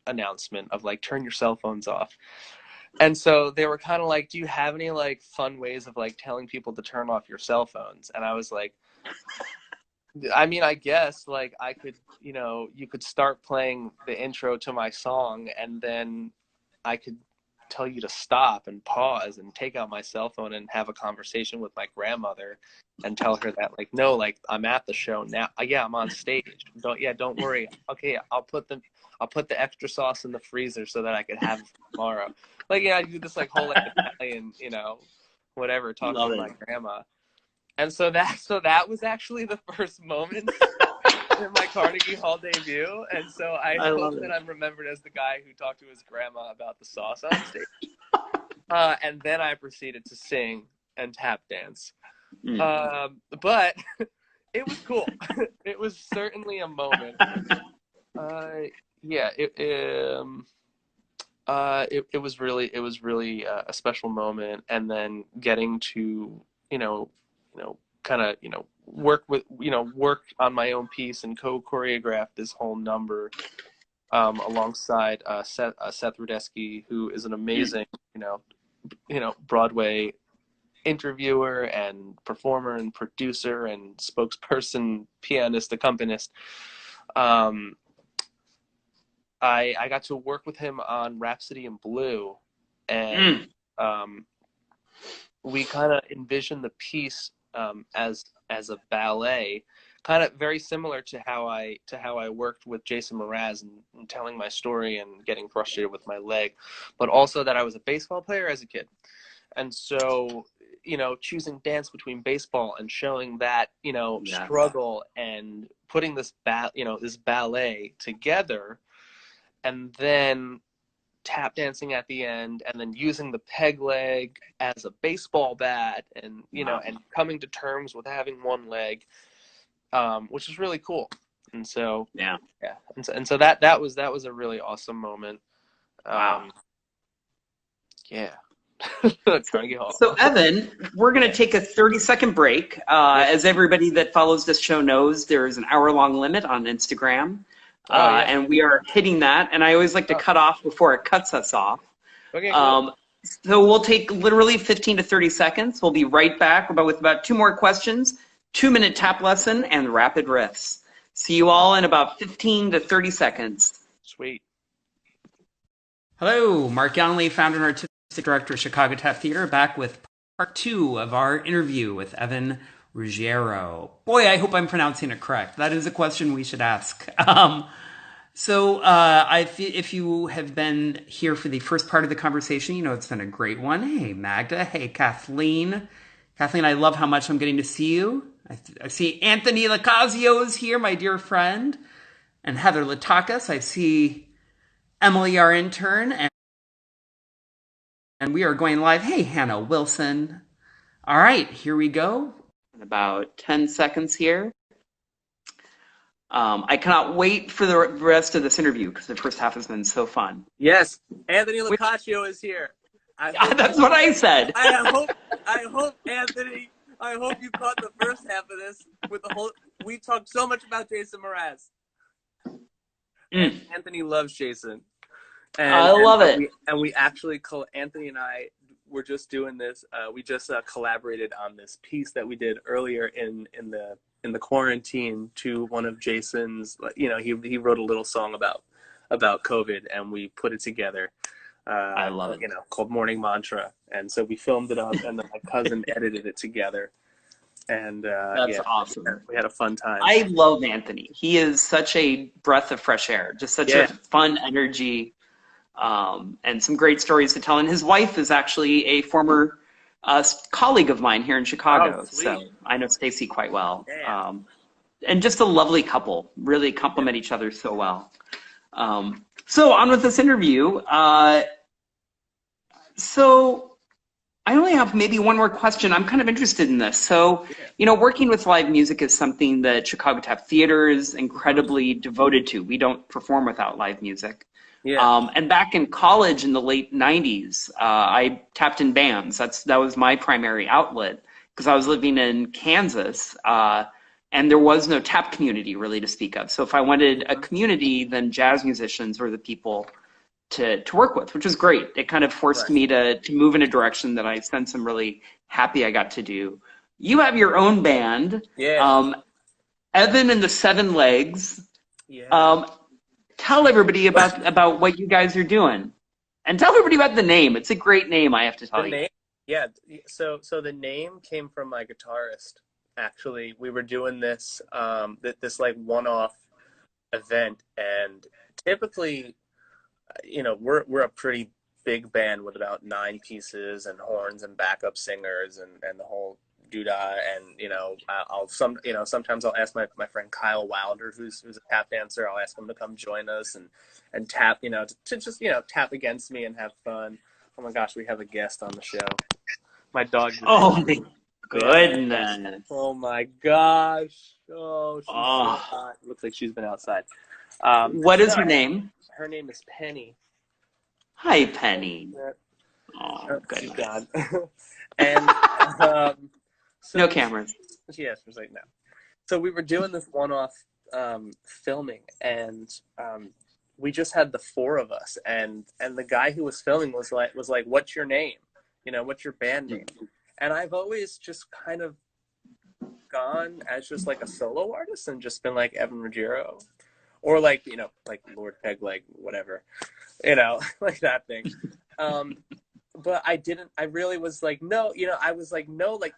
announcement of like turn your cell phones off. And so they were kind of like, "Do you have any like fun ways of like telling people to turn off your cell phones?" And I was like, I mean, I guess like I could, you could start playing the intro to my song and then I could tell you to stop and pause and take out my cell phone and have a conversation with my grandmother and tell her that like, no, like I'm at the show now. Yeah, I'm on stage. Don't worry. Okay, I'll put the extra sauce in the freezer so that I could have it tomorrow. Like, yeah, I do this like whole like Italian, whatever, talking Love with it. my grandma. And so that was actually the first moment in my Carnegie Hall debut. And so I hope that I'm remembered as the guy who talked to his grandma about the sauce on stage. And then I proceeded to sing and tap dance. But it was cool. It was certainly a moment. Yeah, it was really a special moment. And then getting to, kind of, work on my own piece and co-choreograph this whole number alongside Seth Rudetsky, who is an amazing, Broadway interviewer and performer and producer and spokesperson, pianist, accompanist. I got to work with him on Rhapsody in Blue, and we kind of envisioned the piece as a ballet, kind of very similar to how I worked with Jason Mraz and telling my story and getting frustrated with my leg, but also that I was a baseball player as a kid, and so choosing dance between baseball and showing that struggle and putting this this ballet together, and then tap dancing at the end, and then using the peg leg as a baseball bat, and and coming to terms with having one leg, which is really cool. And so and so that was a really awesome moment. Carnegie Hall. So Evan, we're going to take a 30-second break. As everybody that follows this show knows, there is an hour-long limit on Instagram. And we are hitting that, and I always like to cut off before it cuts us off. Okay, cool. So we'll take literally 15 to 30 seconds. We'll be right back with about 2 more questions, 2-minute tap lesson, and rapid riffs. See you all in about 15 to 30 seconds. Sweet. Hello, Mark Youngley, founder and artistic director of Chicago Tap Theater, back with part 2 of our interview with Evan Ruggiero. Boy, I hope I'm pronouncing it correct. That is a question we should ask. If you have been here for the first part of the conversation, it's been a great one. Hey, Magda. Hey, Kathleen. Kathleen, I love how much I'm getting to see you. I see Anthony Lacazio is here, my dear friend. And Heather Latakis. I see Emily, our intern. And we are going live. Hey, Hannah Wilson. All right, here we go. In about 10 seconds here. I cannot wait for the rest of this interview because the first half has been so fun. Yes, Anthony Lacazio is here. That's what I said. I hope Anthony. I hope you caught the first half of this with the whole. We talked so much about Jason Mraz, and Mm, Anthony loves Jason, I love it. and we actually Anthony and I were just doing this. We just collaborated on this piece that we did earlier in the quarantine to one of Jason's. You know, he wrote a little song about COVID, and we put it together. I love it. You know, called Morning Mantra, and so we filmed it up, and then my cousin edited it together, and That's yeah, awesome. we had a fun time. I love Anthony. He is such a breath of fresh air, just such a Yeah. fun energy, and some great stories to tell. And his wife is actually a former colleague of mine here in Chicago, Oh, so sweet. I know Stacy quite well. Yeah. And just a lovely couple, really complement each other so well. So on with this interview. So I only have maybe one more question. I'm kind of interested in this. So, you know, working with live music is something that Chicago Tap Theater is incredibly devoted to. We don't perform without live music. Yeah. And back in college in the late 90s, I tapped in bands. That was my primary outlet because I was living in Kansas, and there was no tap community really to speak of. So if I wanted a community, then jazz musicians were the people to work with, which was great. It kind of forced Right. me to move in a direction that I since am really happy I got to do. You have your own band, Yeah. Evan and the Seven Legs. Yeah. Tell everybody about what you guys are doing, and tell everybody about the name. It's a great name, I have to The tell you. name, yeah. So the name came from my guitarist. Actually, we were doing this this like one-off event, and typically, you know, we're a pretty big band with about 9 pieces and horns and backup singers and the whole doodah. And you know, sometimes I'll ask my friend Kyle Wilder, who's a tap dancer. I'll ask him to come join us and tap, you know, to just, you know, tap against me and have fun. Oh my gosh, we have a guest on the show. My dog just Oh my yeah. goodness. Oh my gosh. Oh, she's so Oh, hot. Looks like she's been outside. what is No, her name? her name is Penny. Hi, Penny. Yeah. Oh, Oh, she's goodness. gone. And No so cameras. yeah, she was like, no. So we were doing this one-off filming, and we just had the four of us, and the guy who was filming was like, "What's your name? You know, what's your band name?" And I've always just kind of gone as just like a solo artist and just been like Evan Ruggiero, or like, you know, like Lord Pegleg, whatever, you know, like that thing. Um, but I really was like, no, you know, I was like, no, like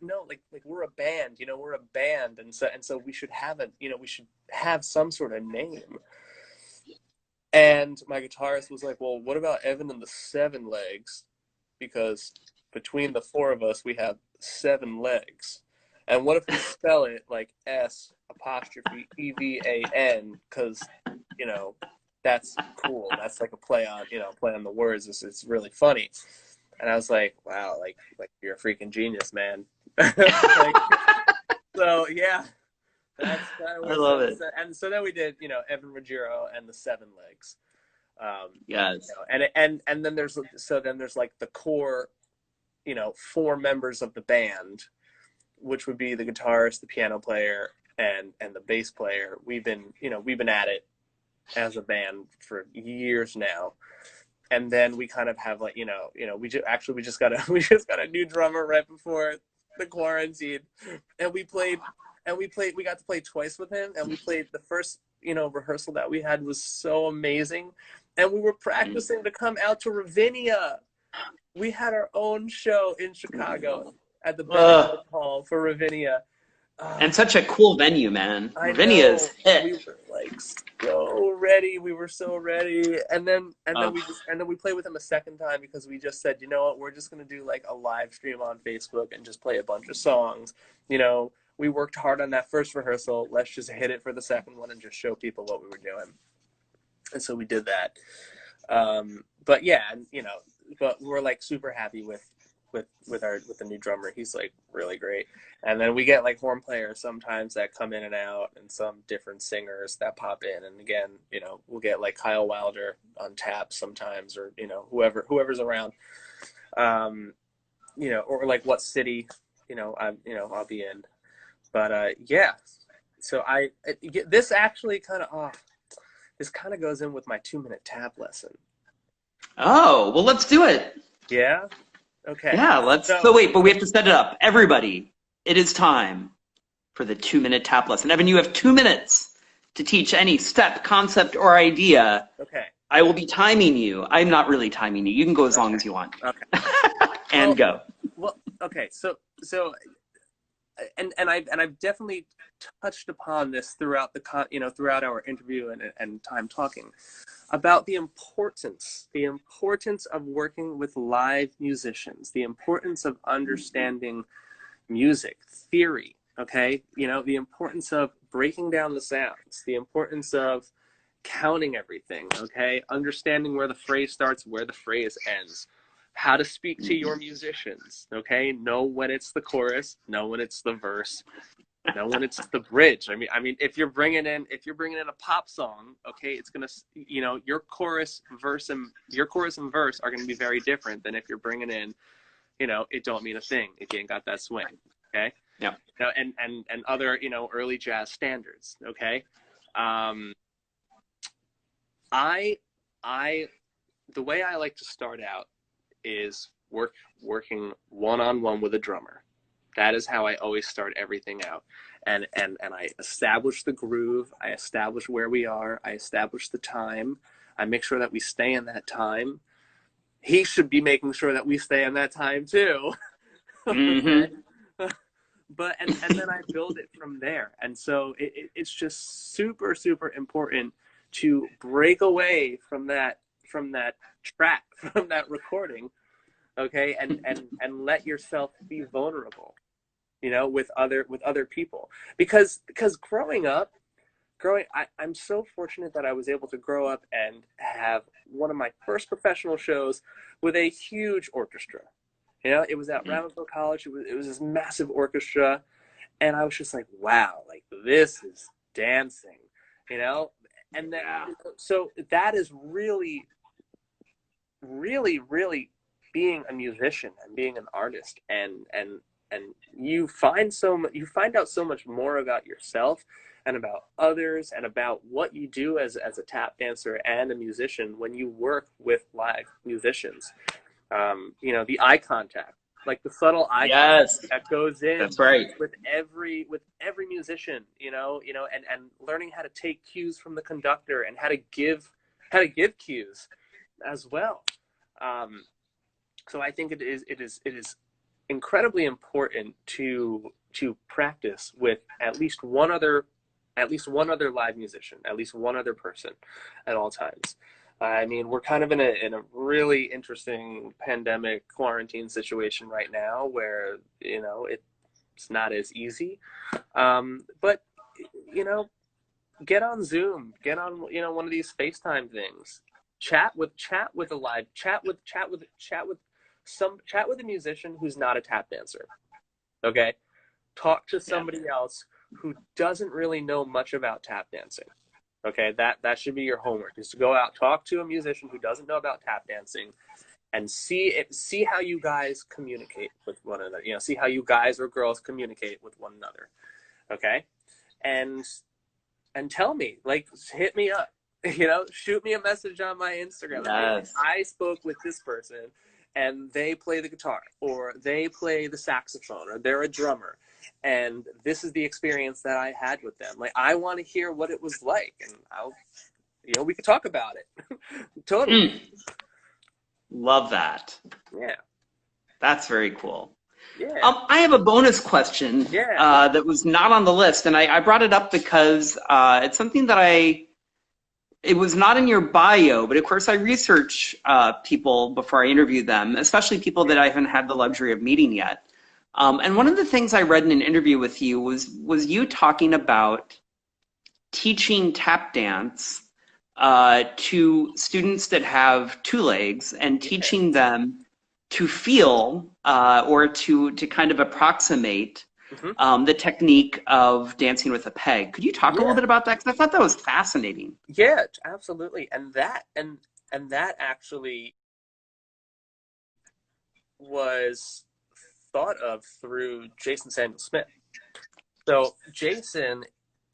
we're a band, you know, we're a band. And so we should have you know, we should have some sort of name. And my guitarist was like, well, what about Evan and the Seven Legs? Because between the four of us, we have 7 legs. And what if we spell it like S''EVAN? Because, you know, that's cool. That's like a play on, you know, play on the words. It's really funny. And I was like, wow, like you're a freaking genius, man. Like, so yeah, that's kind of I what love it. and so then we did, you know, Evan Ruggiero and the Seven Legs. Yes. You know, and then there's like the core, you know, 4 members of the band, which would be the guitarist, the piano player, and the bass player. We've been at it as a band for years now. And then we kind of have like, we just got a new drummer right before the quarantine, and we got to play twice with him, and we played the first, you know, rehearsal that we had was so amazing, and we were practicing to come out to Ravinia. We had our own show in Chicago at the Benedict Hall for Ravinia. And such a cool venue, man. I Ravinia know. is hit. We were like so ready. We were so ready. And then we played with him a second time because we just said, you know what, we're just gonna do like a live stream on Facebook and just play a bunch of songs. You know, we worked hard on that first rehearsal. Let's just hit it for the second one and just show people what we were doing. And so we did that. But yeah, and you know, but we're like super happy with the new drummer. He's like really great. And then we get like horn players sometimes that come in and out, and some different singers that pop in. And again, you know, we'll get like Kyle Wilder on tap sometimes, or you know, whoever's around. You know, or like What City I'll be in. But yeah, so this actually kind of this kind of goes in with my 2-minute tap lesson. Oh, well, let's do it. Yeah. Okay. Yeah, so wait, but we have to set it up. Everybody, it is time for the 2-minute tap lesson. Evan, you have 2 minutes to teach any step, concept, or idea. Okay. I will be timing you. I'm not really timing you. You can go as long as you want. Okay. And go. Well, okay. So and I've definitely touched upon this throughout throughout our interview and time talking about the importance of working with live musicians, the importance of understanding music theory, okay? The importance of breaking down the sounds, the importance of counting everything, okay? Understanding where the phrase starts, where the phrase ends, how to speak to your musicians, okay? Know when it's the chorus, know when it's the verse, know when it's the bridge. I mean, if you're bringing in a pop song, okay, it's gonna, your chorus and verse are gonna be very different than if you're bringing in, It Don't Mean a Thing if you ain't got that swing, okay? Yeah. And other, early jazz standards, okay? The way I like to start out is working one-on-one with a drummer. That is how I always start everything out. And I establish the groove, I establish where we are, I establish the time, I make sure that we stay in that time. He should be making sure that we stay in that time too. Mm-hmm. But and then I build it from there. And so it's just super, super important to break away from that track, from that recording, okay, and let yourself be vulnerable, with other people. Because I'm so fortunate that I was able to grow up and have one of my first professional shows with a huge orchestra. It was at Ramsville College. It was this massive orchestra, and I was just like, wow, like this is dancing, And then, so that is really, really, really being a musician and being an artist, and you find out so much more about yourself and about others and about what you do as a tap dancer and a musician when you work with live musicians. The eye contact, like the subtle eye contact that goes in. That's right. with every musician, and learning how to take cues from the conductor and how to give cues as well. So I think it is incredibly important to practice with at least one other live musician, at least one other person at all times. I mean, we're kind of in a really interesting pandemic quarantine situation right now where, it's not as easy. But, get on Zoom, get on, one of these FaceTime things, chat with a musician who's not a tap dancer. Okay. Talk to somebody else who doesn't really know much about tap dancing. Okay, that should be your homework, is to go out, talk to a musician who doesn't know about tap dancing, and see how you guys communicate with one another. See how you guys or girls communicate with one another. Okay, and tell me, like, hit me up. Shoot me a message on my Instagram. Yes. I spoke with this person, and they play the guitar, or they play the saxophone, or they're a drummer, and this is the experience that I had with them. Like, I want to hear what it was like, and we could talk about it. Totally. Love that. Yeah. That's very cool. Yeah. I have a bonus question that was not on the list, and I brought it up because it's something that it was not in your bio, but of course I research people before I interview them, especially people that I haven't had the luxury of meeting yet. And one of the things I read in an interview with you was you talking about teaching tap dance to students that have two legs and teaching them to feel or to kind of approximate the technique of dancing with a peg. Could you talk a little bit about that? Because I thought that was fascinating. Yeah, absolutely. And that actually was thought of through Jason Samuel Smith. So Jason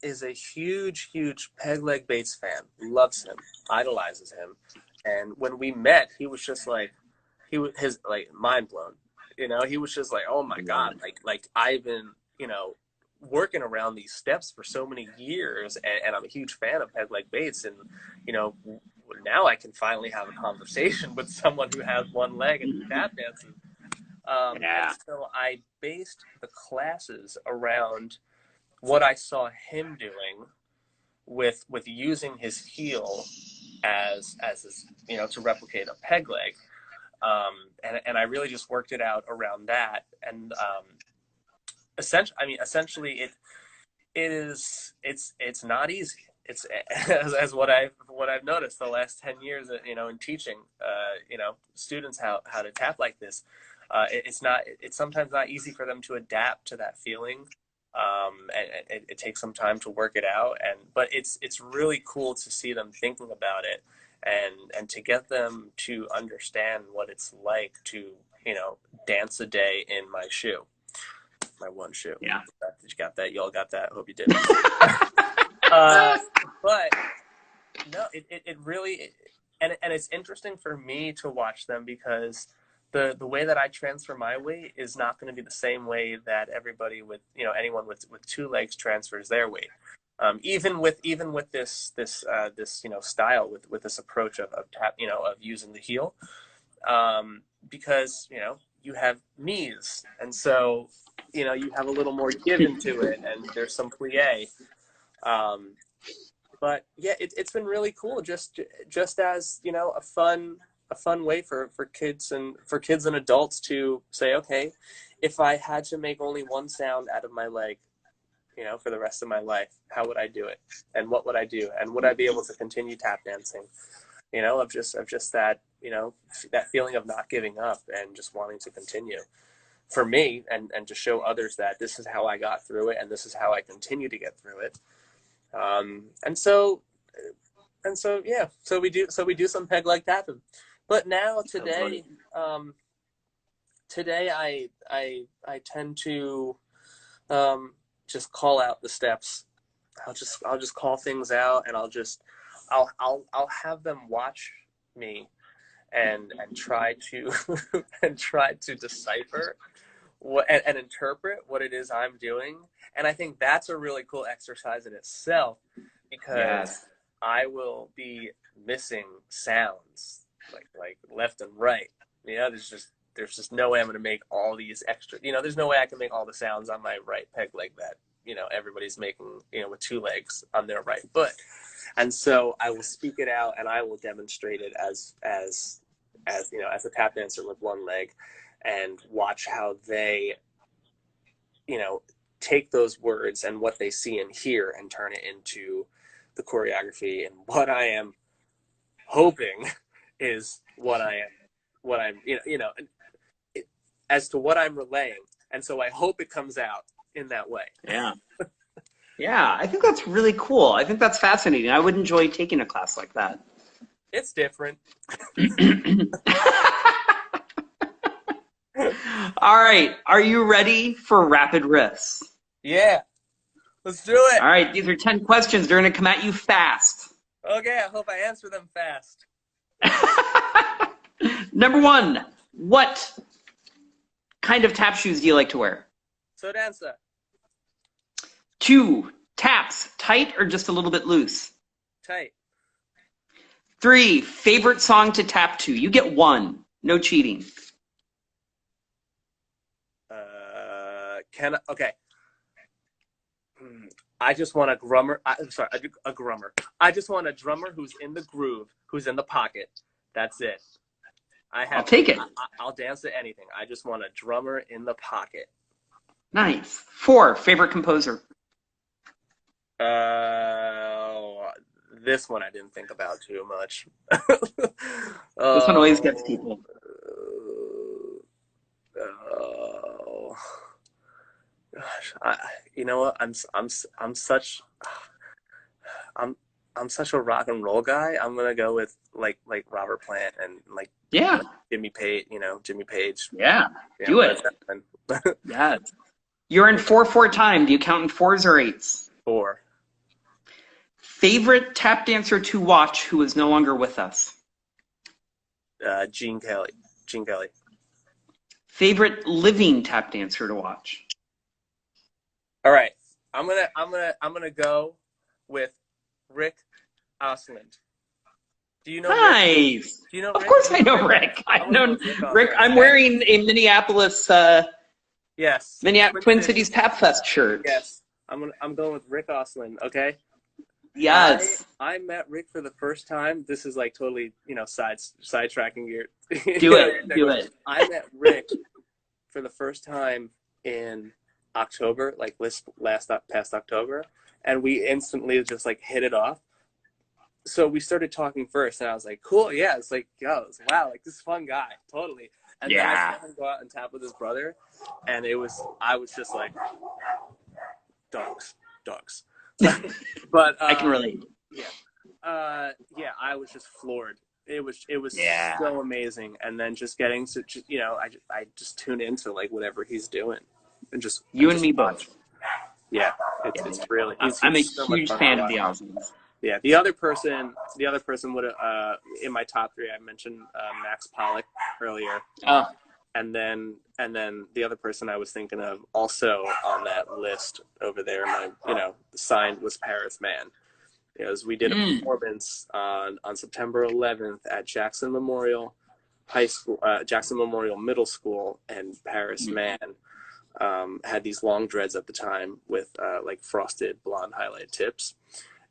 is a huge, huge peg leg Bates fan. Loves him, idolizes him, and when we met, he was just like, he was his like mind blown. You know, he was just like, oh my god, like I've been, you know, working around these steps for so many years, and I'm a huge fan of peg leg Bates, and you know, now I can finally have a conversation with someone who has one leg and tap dances. And Yeah. so I based the classes around what I saw him doing with using his heel as his, you know, to replicate a peg leg. And I really just worked it out around that. And essentially it's not easy. It's as what I've noticed the last 10 years, you know, in teaching, you know, students how to tap like this. It's sometimes not easy for them to adapt to that feeling. And it takes some time to work it out, but it's really cool to see them thinking about it, and to get them to understand what it's like to, you know, dance a day in my shoe, my one shoe. Yeah. You got that? You all got that? I hope you did. But no, it really, and it's interesting for me to watch them, because the way that I transfer my weight is not going to be the same way that everybody with, you know, anyone with two legs transfers their weight. Even with this you know, style, with this approach of tap, you know, of using the heel, because, you know, you have knees, and so, you know, you have a little more give into it, and there's some plie. Um, but yeah, it's been really cool, just as, you know, a fun way for kids and adults to say, okay, if I had to make only one sound out of my leg, you know, for the rest of my life, how would I do it, and what would I do, and would I be able to continue tap dancing, you know, of just that, you know, that feeling of not giving up and just wanting to continue, for me, and to show others that this is how I got through it, and this is how I continue to get through it. And so yeah, so we do some peg leg tapping. But now today, today I tend to just call out the steps. I'll just call things out, and I'll have them watch me, and try to and try to decipher and interpret what it is I'm doing. And I think that's a really cool exercise in itself, because Yes. I will be missing sounds like left and right. You know, there's just no way I'm going to make all these extra. You know, there's no way I can make all the sounds on my right peg leg that, you know, everybody's making, you know, with two legs on their right foot. And so I will speak it out, and I will demonstrate it as you know, as a tap dancer with one leg, and watch how they, you know, take those words and what they see and hear and turn it into the choreography. And what I am hoping is what I'm, you know, as to what I'm relaying. And so I hope it comes out in that way. Yeah. Yeah, I think that's really cool. I think that's fascinating. I would enjoy taking a class like that. It's different. All right. Are you ready for rapid riffs? Yeah, let's do it. All right. These are 10 questions. They're going to come at you fast. Okay, I hope I answer them fast. Number one, what kind of tap shoes do you like to wear? So dancer. 2, taps, tight or just a little bit loose? Tight. 3, favorite song to tap to. You get 1. No cheating. Okay. I just want a grummer. I'm sorry, a grummer. I just want a drummer who's in the groove, who's in the pocket. That's it. I'll take it. I'll dance to anything. I just want a drummer in the pocket. Nice. 4, favorite composer. This one I didn't think about too much. This one always gets people. Oh, gosh, you know what? I'm I'm such a rock and roll guy. I'm gonna go with like Robert Plant and Yeah, like Jimmy Page, Jimmy Page, yeah. Do Led it. Zeppelin. Yeah. You're in 4/4 time. Do you count in fours or eights? Four. Favorite tap dancer to watch who is no longer with us? Gene Kelly. Gene Kelly. Favorite living tap dancer to watch? All right. I'm gonna go with Rick Osmond. Do you know Rick? Nice. Do you know Of Rick? course I know Rick. I'm I've gonna go known with Rick Rick. Osmond. I'm Okay. wearing a Minneapolis Yes. Twin Cities Tap Fest shirt. Yes. I'm going with Rick Osmond. Okay. I Yes. I met Rick for the first time. This is like totally, sidetracking your Do it. Do it. I met Rick for the first time in October, like past October, and we instantly just like hit it off. So we started talking first, and I was like, "Cool, yeah." It's like, wow, like this fun guy, totally. And then I Yeah. saw him go out and tap with his brother, and I was just like, dogs, dogs. But I can relate. yeah, yeah, I was just floored. It was Yeah. so amazing, and then just getting to, I just tune into like whatever he's doing, and just You and just me watch. both. Yeah, it's really I'm a he's so much huge fun fan to of the watch. Aussies. Yeah, the other person would have in my top three. I mentioned Max Pollock earlier, Oh, and then the other person I was thinking of also on that list over there, my signed, was Paris Man. Because we did a performance on September 11th at Jackson Memorial High School, Jackson Memorial Middle School, and Paris Man had these long dreads at the time with like frosted blonde highlight tips,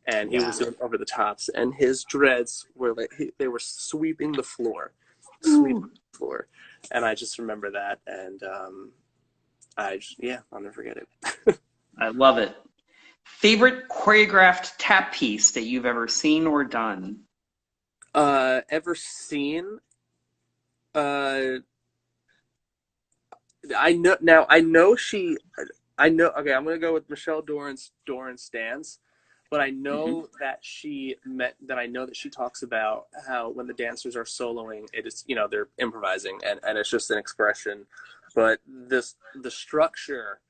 and he was doing over the tops, and his dreads were like they were sweeping the floor, and I just remember that, and I'll never forget it. I love it. Favorite choreographed tap piece that you've ever seen or done? Ever seen? Uh, I know now. I know she. I know. Okay, I'm gonna go with Michelle Doran's stance, but I know that I know that she talks about how when the dancers are soloing, it is they're improvising, and it's just an expression, but the structure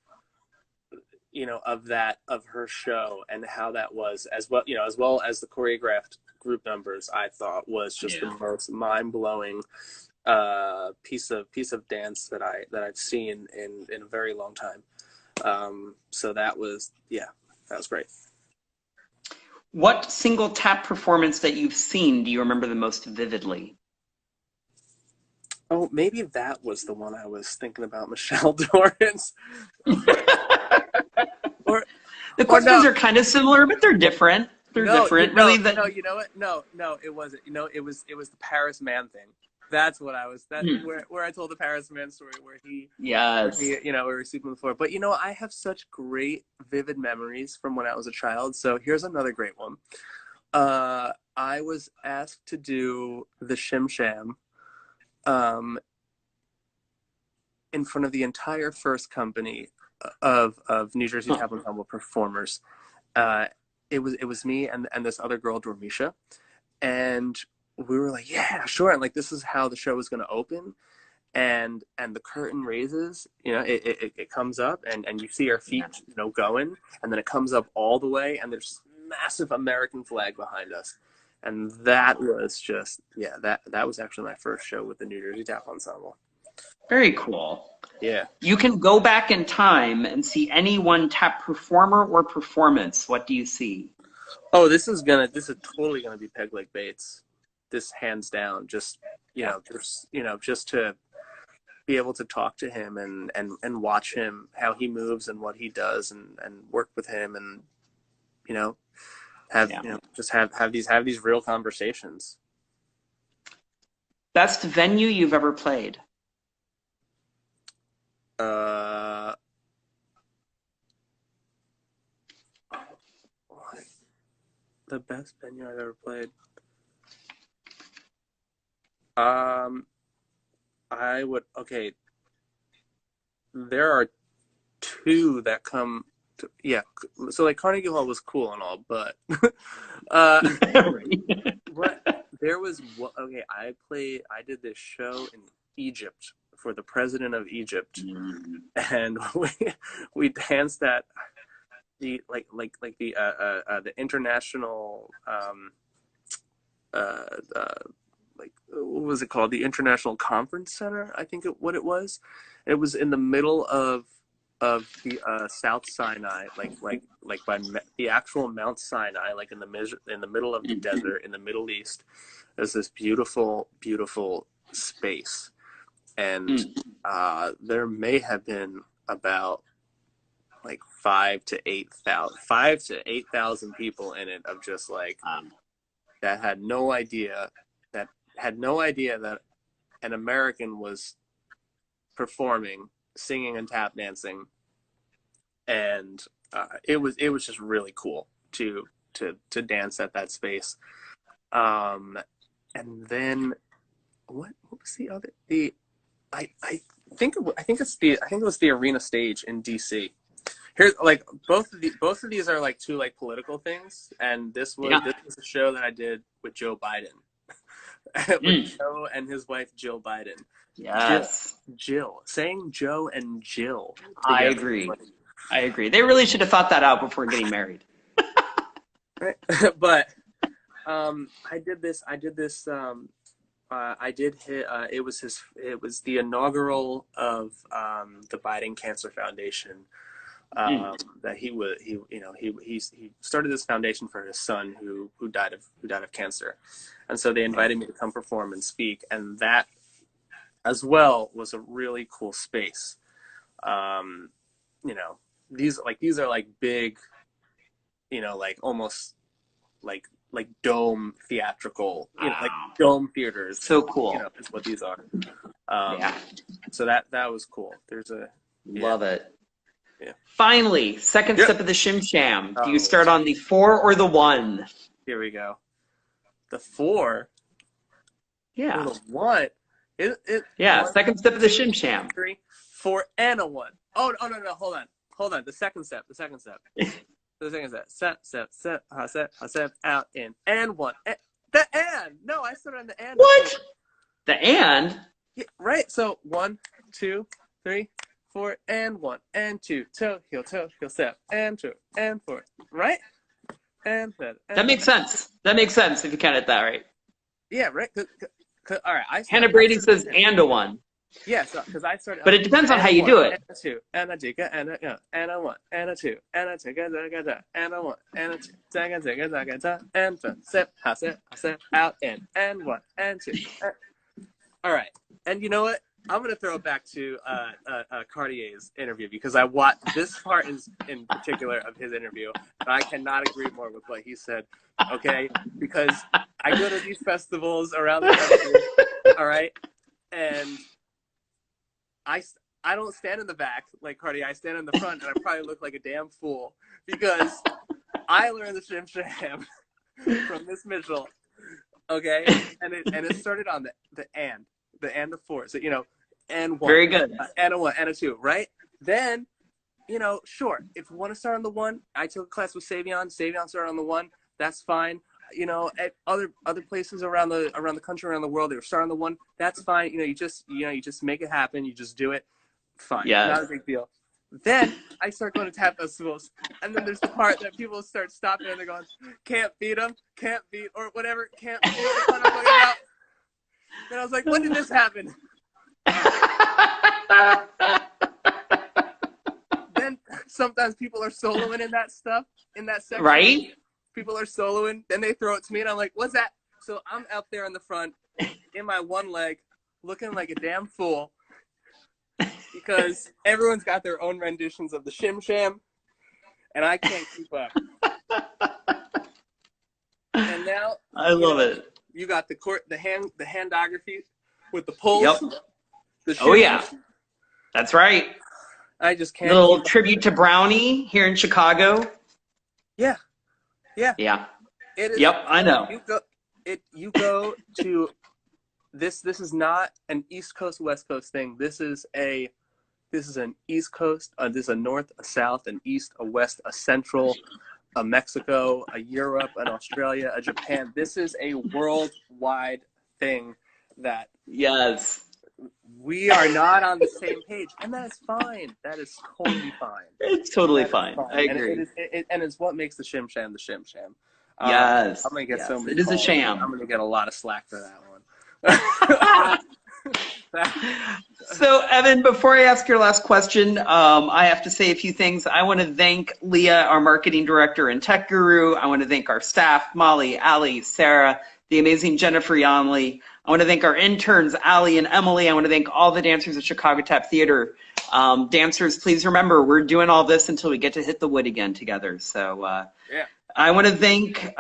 of her show and how that was, as well as the choreographed group numbers, I thought was just the most mind-blowing piece of dance that I've seen in a very long time. So that was great. What single tap performance that you've seen do you remember the most vividly? Oh, maybe that was the one I was thinking about, Michelle Dorrance. or The questions are kind of similar, but they're different. They're different. No, Really, no, you know what? No, it wasn't. It was the Paris Man thing. That's what I was. That where I told the Paris Man story where he yes, where we were sleeping on the floor. But I have such great vivid memories from when I was a child. So here's another great one. I was asked to do the Shim Sham, in front of the entire first company of New Jersey Tap Ensemble performers. It was me and this other girl, Dormisha, and we were like, yeah, sure, and like this is how the show was going to open, and the curtain raises, it comes up, and you see our feet, going, and then it comes up all the way, and there's massive American flag behind us, and that was just that was actually my first show with the New Jersey Tap Ensemble. very cool. Yeah. You can go back in time and see any one tap performer or performance. What do you see? Oh, this is totally gonna be Peg Leg Bates. This hands down. Just just to be able to talk to him and watch him, how he moves and what he does, and work with him, and just have these real conversations. Best venue you've ever played? The best venue I've ever played. I would. Okay. There are two that come Yeah, so like Carnegie Hall was cool and all, but uh, what there was okay. I did this show in Egypt for the president of Egypt, and we danced at the international uh, uh, like what was it called? The International Conference Center, I think what it was. It was in the middle of the South Sinai, like by the actual Mount Sinai, like in the middle of the desert in the Middle East. There's this beautiful, beautiful space, and there may have been about like 5 to 8,000 people in it, of just like that had no idea that an American was performing, singing and tap dancing, and it was just really cool to dance at that space. And then what was the other the I think it was the Arena Stage in DC. Here's like both of these are like two like political things, and this was a show that I did with Joe Biden. With Joe and his wife Jill Biden. Yes. Jill. Saying Joe and Jill I together. I agree. They really should have thought that out before getting married. But I did hit it was the inaugural of the Biden Cancer Foundation. That he started this foundation for his son who died of cancer, and so they invited me to come perform and speak, and that as well was a really cool space. These are like big, like almost like dome theatrical, like dome theaters. So cool. Is what these are. So that was cool. Love it. Yeah. Finally, second step of the Shim Sham. Do you start on the 4 or the 1? Here we go. The 4. Yeah. Or the 1. Yeah. 1, second step of the Shim Sham. 3, 4, and a 1. Oh no! Hold on. The second step. The second step. Step, out, in, and 1. The and. No, I started on the and. What? The and? Yeah, right. So 1, 2, 3, 4, and 1, and 2, toe, heel, step, and 2, and 4, right? And that makes sense. That makes sense if you count it that right. Yeah, right. All right. Hannah Brady says and a 1. Yeah, because I started. But it depends on how you do it. And a 2, and a 2, and a 1, and a 2, and a 2, and a 1, and a 2, and step, out, in, and 1, and 2. All right, and you know what? I'm gonna throw it back to Cartier's interview, because I watched this part in particular of his interview, and I cannot agree more with what he said. Okay, because I go to these festivals around the country, all right, and I don't stand in the back like Cartier. I stand in the front, and I probably look like a damn fool, because I learned the Shim Sham from Miss Mitchell. Okay, and it started on the and of 4. So and 1. Very good. And a 1 and a 2, right? Then, sure. If you want to start on the 1, I took a class with Savion. Savion started on the 1. That's fine. At other places around the country, around the world, they were starting on the 1. That's fine. You just make it happen. You just do it. Fine. Yeah. Not a big deal. Then I start going to tap festivals, and then there's the part that people start stopping and they're going, "Can't beat them, can't beat," or whatever, "can't beat." And I was like, when did this happen? Then sometimes people are soloing in that section. Right? People are soloing, then they throw it to me, and I'm like, what's that? So I'm out there in the front, in my one leg, looking like a damn fool, because everyone's got their own renditions of the Shim Sham, and I can't keep up. And now I love it. You got the handography with the pulls. Yep. Oh yeah, that's right. I just can't. Little tribute to Brownie here in Chicago. Yeah. It is, yep, I know. You go to this. This is not an East Coast West Coast thing. This is a This is an East Coast. This is a North, a South, an East, a West, a Central, a Mexico, a Europe, an Australia, a Japan. This is a worldwide thing that Yes. we are not on the same page, and that is fine. That is totally fine. It's totally That is fine. I agree. And it's what makes the Shim Sham the Shim Sham. Yes. I'm gonna get so many It is a calls. sham. I'm gonna get a lot of slack for that one. So, Evan, before I ask your last question, I have to say a few things. I want to thank Leah, our marketing director and tech guru. I want to thank our staff, Molly, Ali, Sarah, the amazing Jennifer Yonley. I want to thank our interns, Ali and Emily. I want to thank all the dancers at Chicago Tap Theater. Dancers, please remember, we're doing all this until we get to hit the wood again together. So Yeah. I want to thank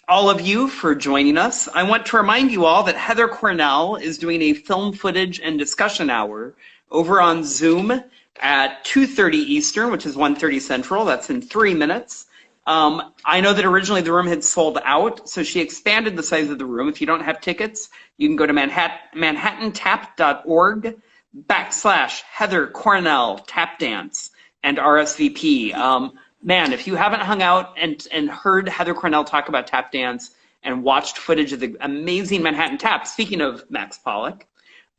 all of you for joining us. I want to remind you all that Heather Cornell is doing a film footage and discussion hour over on Zoom at 2:30 Eastern, which is 1:30 Central. That's in 3 minutes. I know that originally the room had sold out, so she expanded the size of the room. If you don't have tickets, you can go to manhattantap.org/Heather Cornell Tap Dance and RSVP. Man, if you haven't hung out and heard Heather Cornell talk about tap dance and watched footage of the amazing Manhattan Tap, speaking of Max Pollock,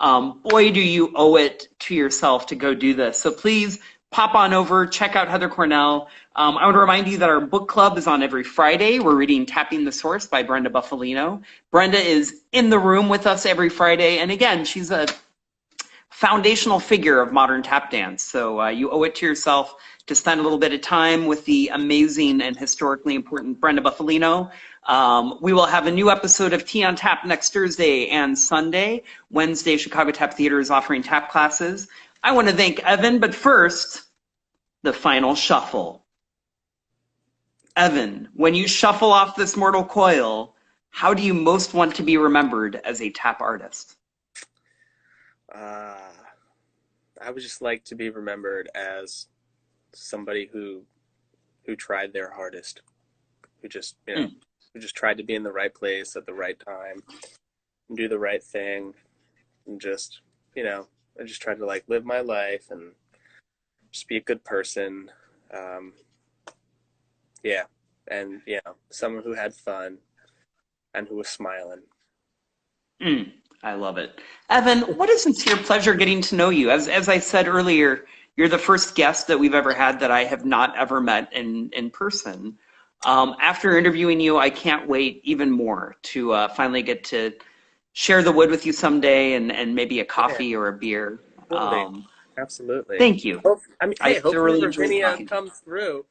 boy, do you owe it to yourself to go do this. So please pop on over, check out Heather Cornell. I want to remind you that our book club is on every Friday. We're reading Tapping the Source by Brenda Buffalino. Brenda is in the room with us every Friday. And again, she's a foundational figure of modern tap dance. So you owe it to yourself to spend a little bit of time with the amazing and historically important Brenda Buffalino. We will have a new episode of Tea on Tap next Thursday and Sunday. Wednesday, Chicago Tap Theater is offering tap classes. I want to thank Evan, but first, the final shuffle. Evan, when you shuffle off this mortal coil, how do you most want to be remembered as a tap artist? I would just like to be remembered as somebody who tried their hardest, who just who just tried to be in the right place at the right time, and do the right thing, and just I just tried to like live my life and just be a good person. And someone who had fun and who was smiling. I love it. Evan, what a sincere pleasure getting to know you. As I said earlier, you're the first guest that we've ever had that I have not ever met in person. After interviewing you, I can't wait even more to finally get to share the wood with you someday and maybe a coffee or a beer. Absolutely. Thank you. Hey, hopefully Virginia comes through,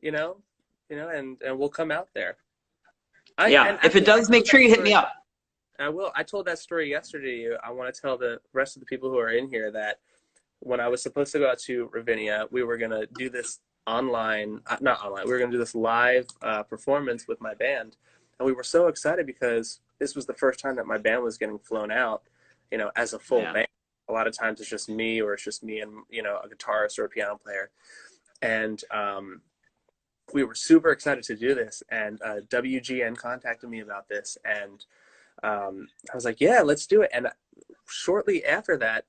and we'll come out there. If it does, make sure you hit me up. I will. I told that story yesterday. I want to tell the rest of the people who are in here that when I was supposed to go out to Ravinia, we were going to do this not online. We were going to do this live performance with my band. And we were so excited because this was the first time that my band was getting flown out, as a full band. A lot of times it's just me or it's just me and, a guitarist or a piano player. And we were super excited to do this. And WGN contacted me about this. And I was like, yeah, let's do it. And shortly after that,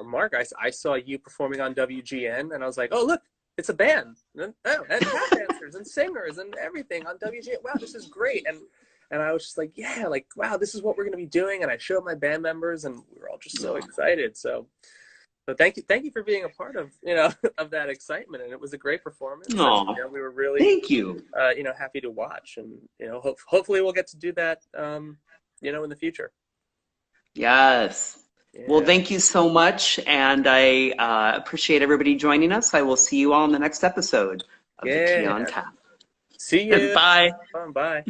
Mark, I saw you performing on WGN, and I was like, oh, look, it's a band. And tap dancers and singers and everything on WGN. Wow, this is great. And I was just like, yeah, like, wow, this is what we're going to be doing. And I showed my band members, and we were all just so excited. So thank you for being a part of, of that excitement. And it was a great performance. And, we were really, thank you. Happy to watch. And, hopefully we'll get to do that, in the future. Yes. Yeah. Well, thank you so much. And I appreciate everybody joining us. I will see you all in the next episode of the Tea on Tap. See you. Bye. Bye.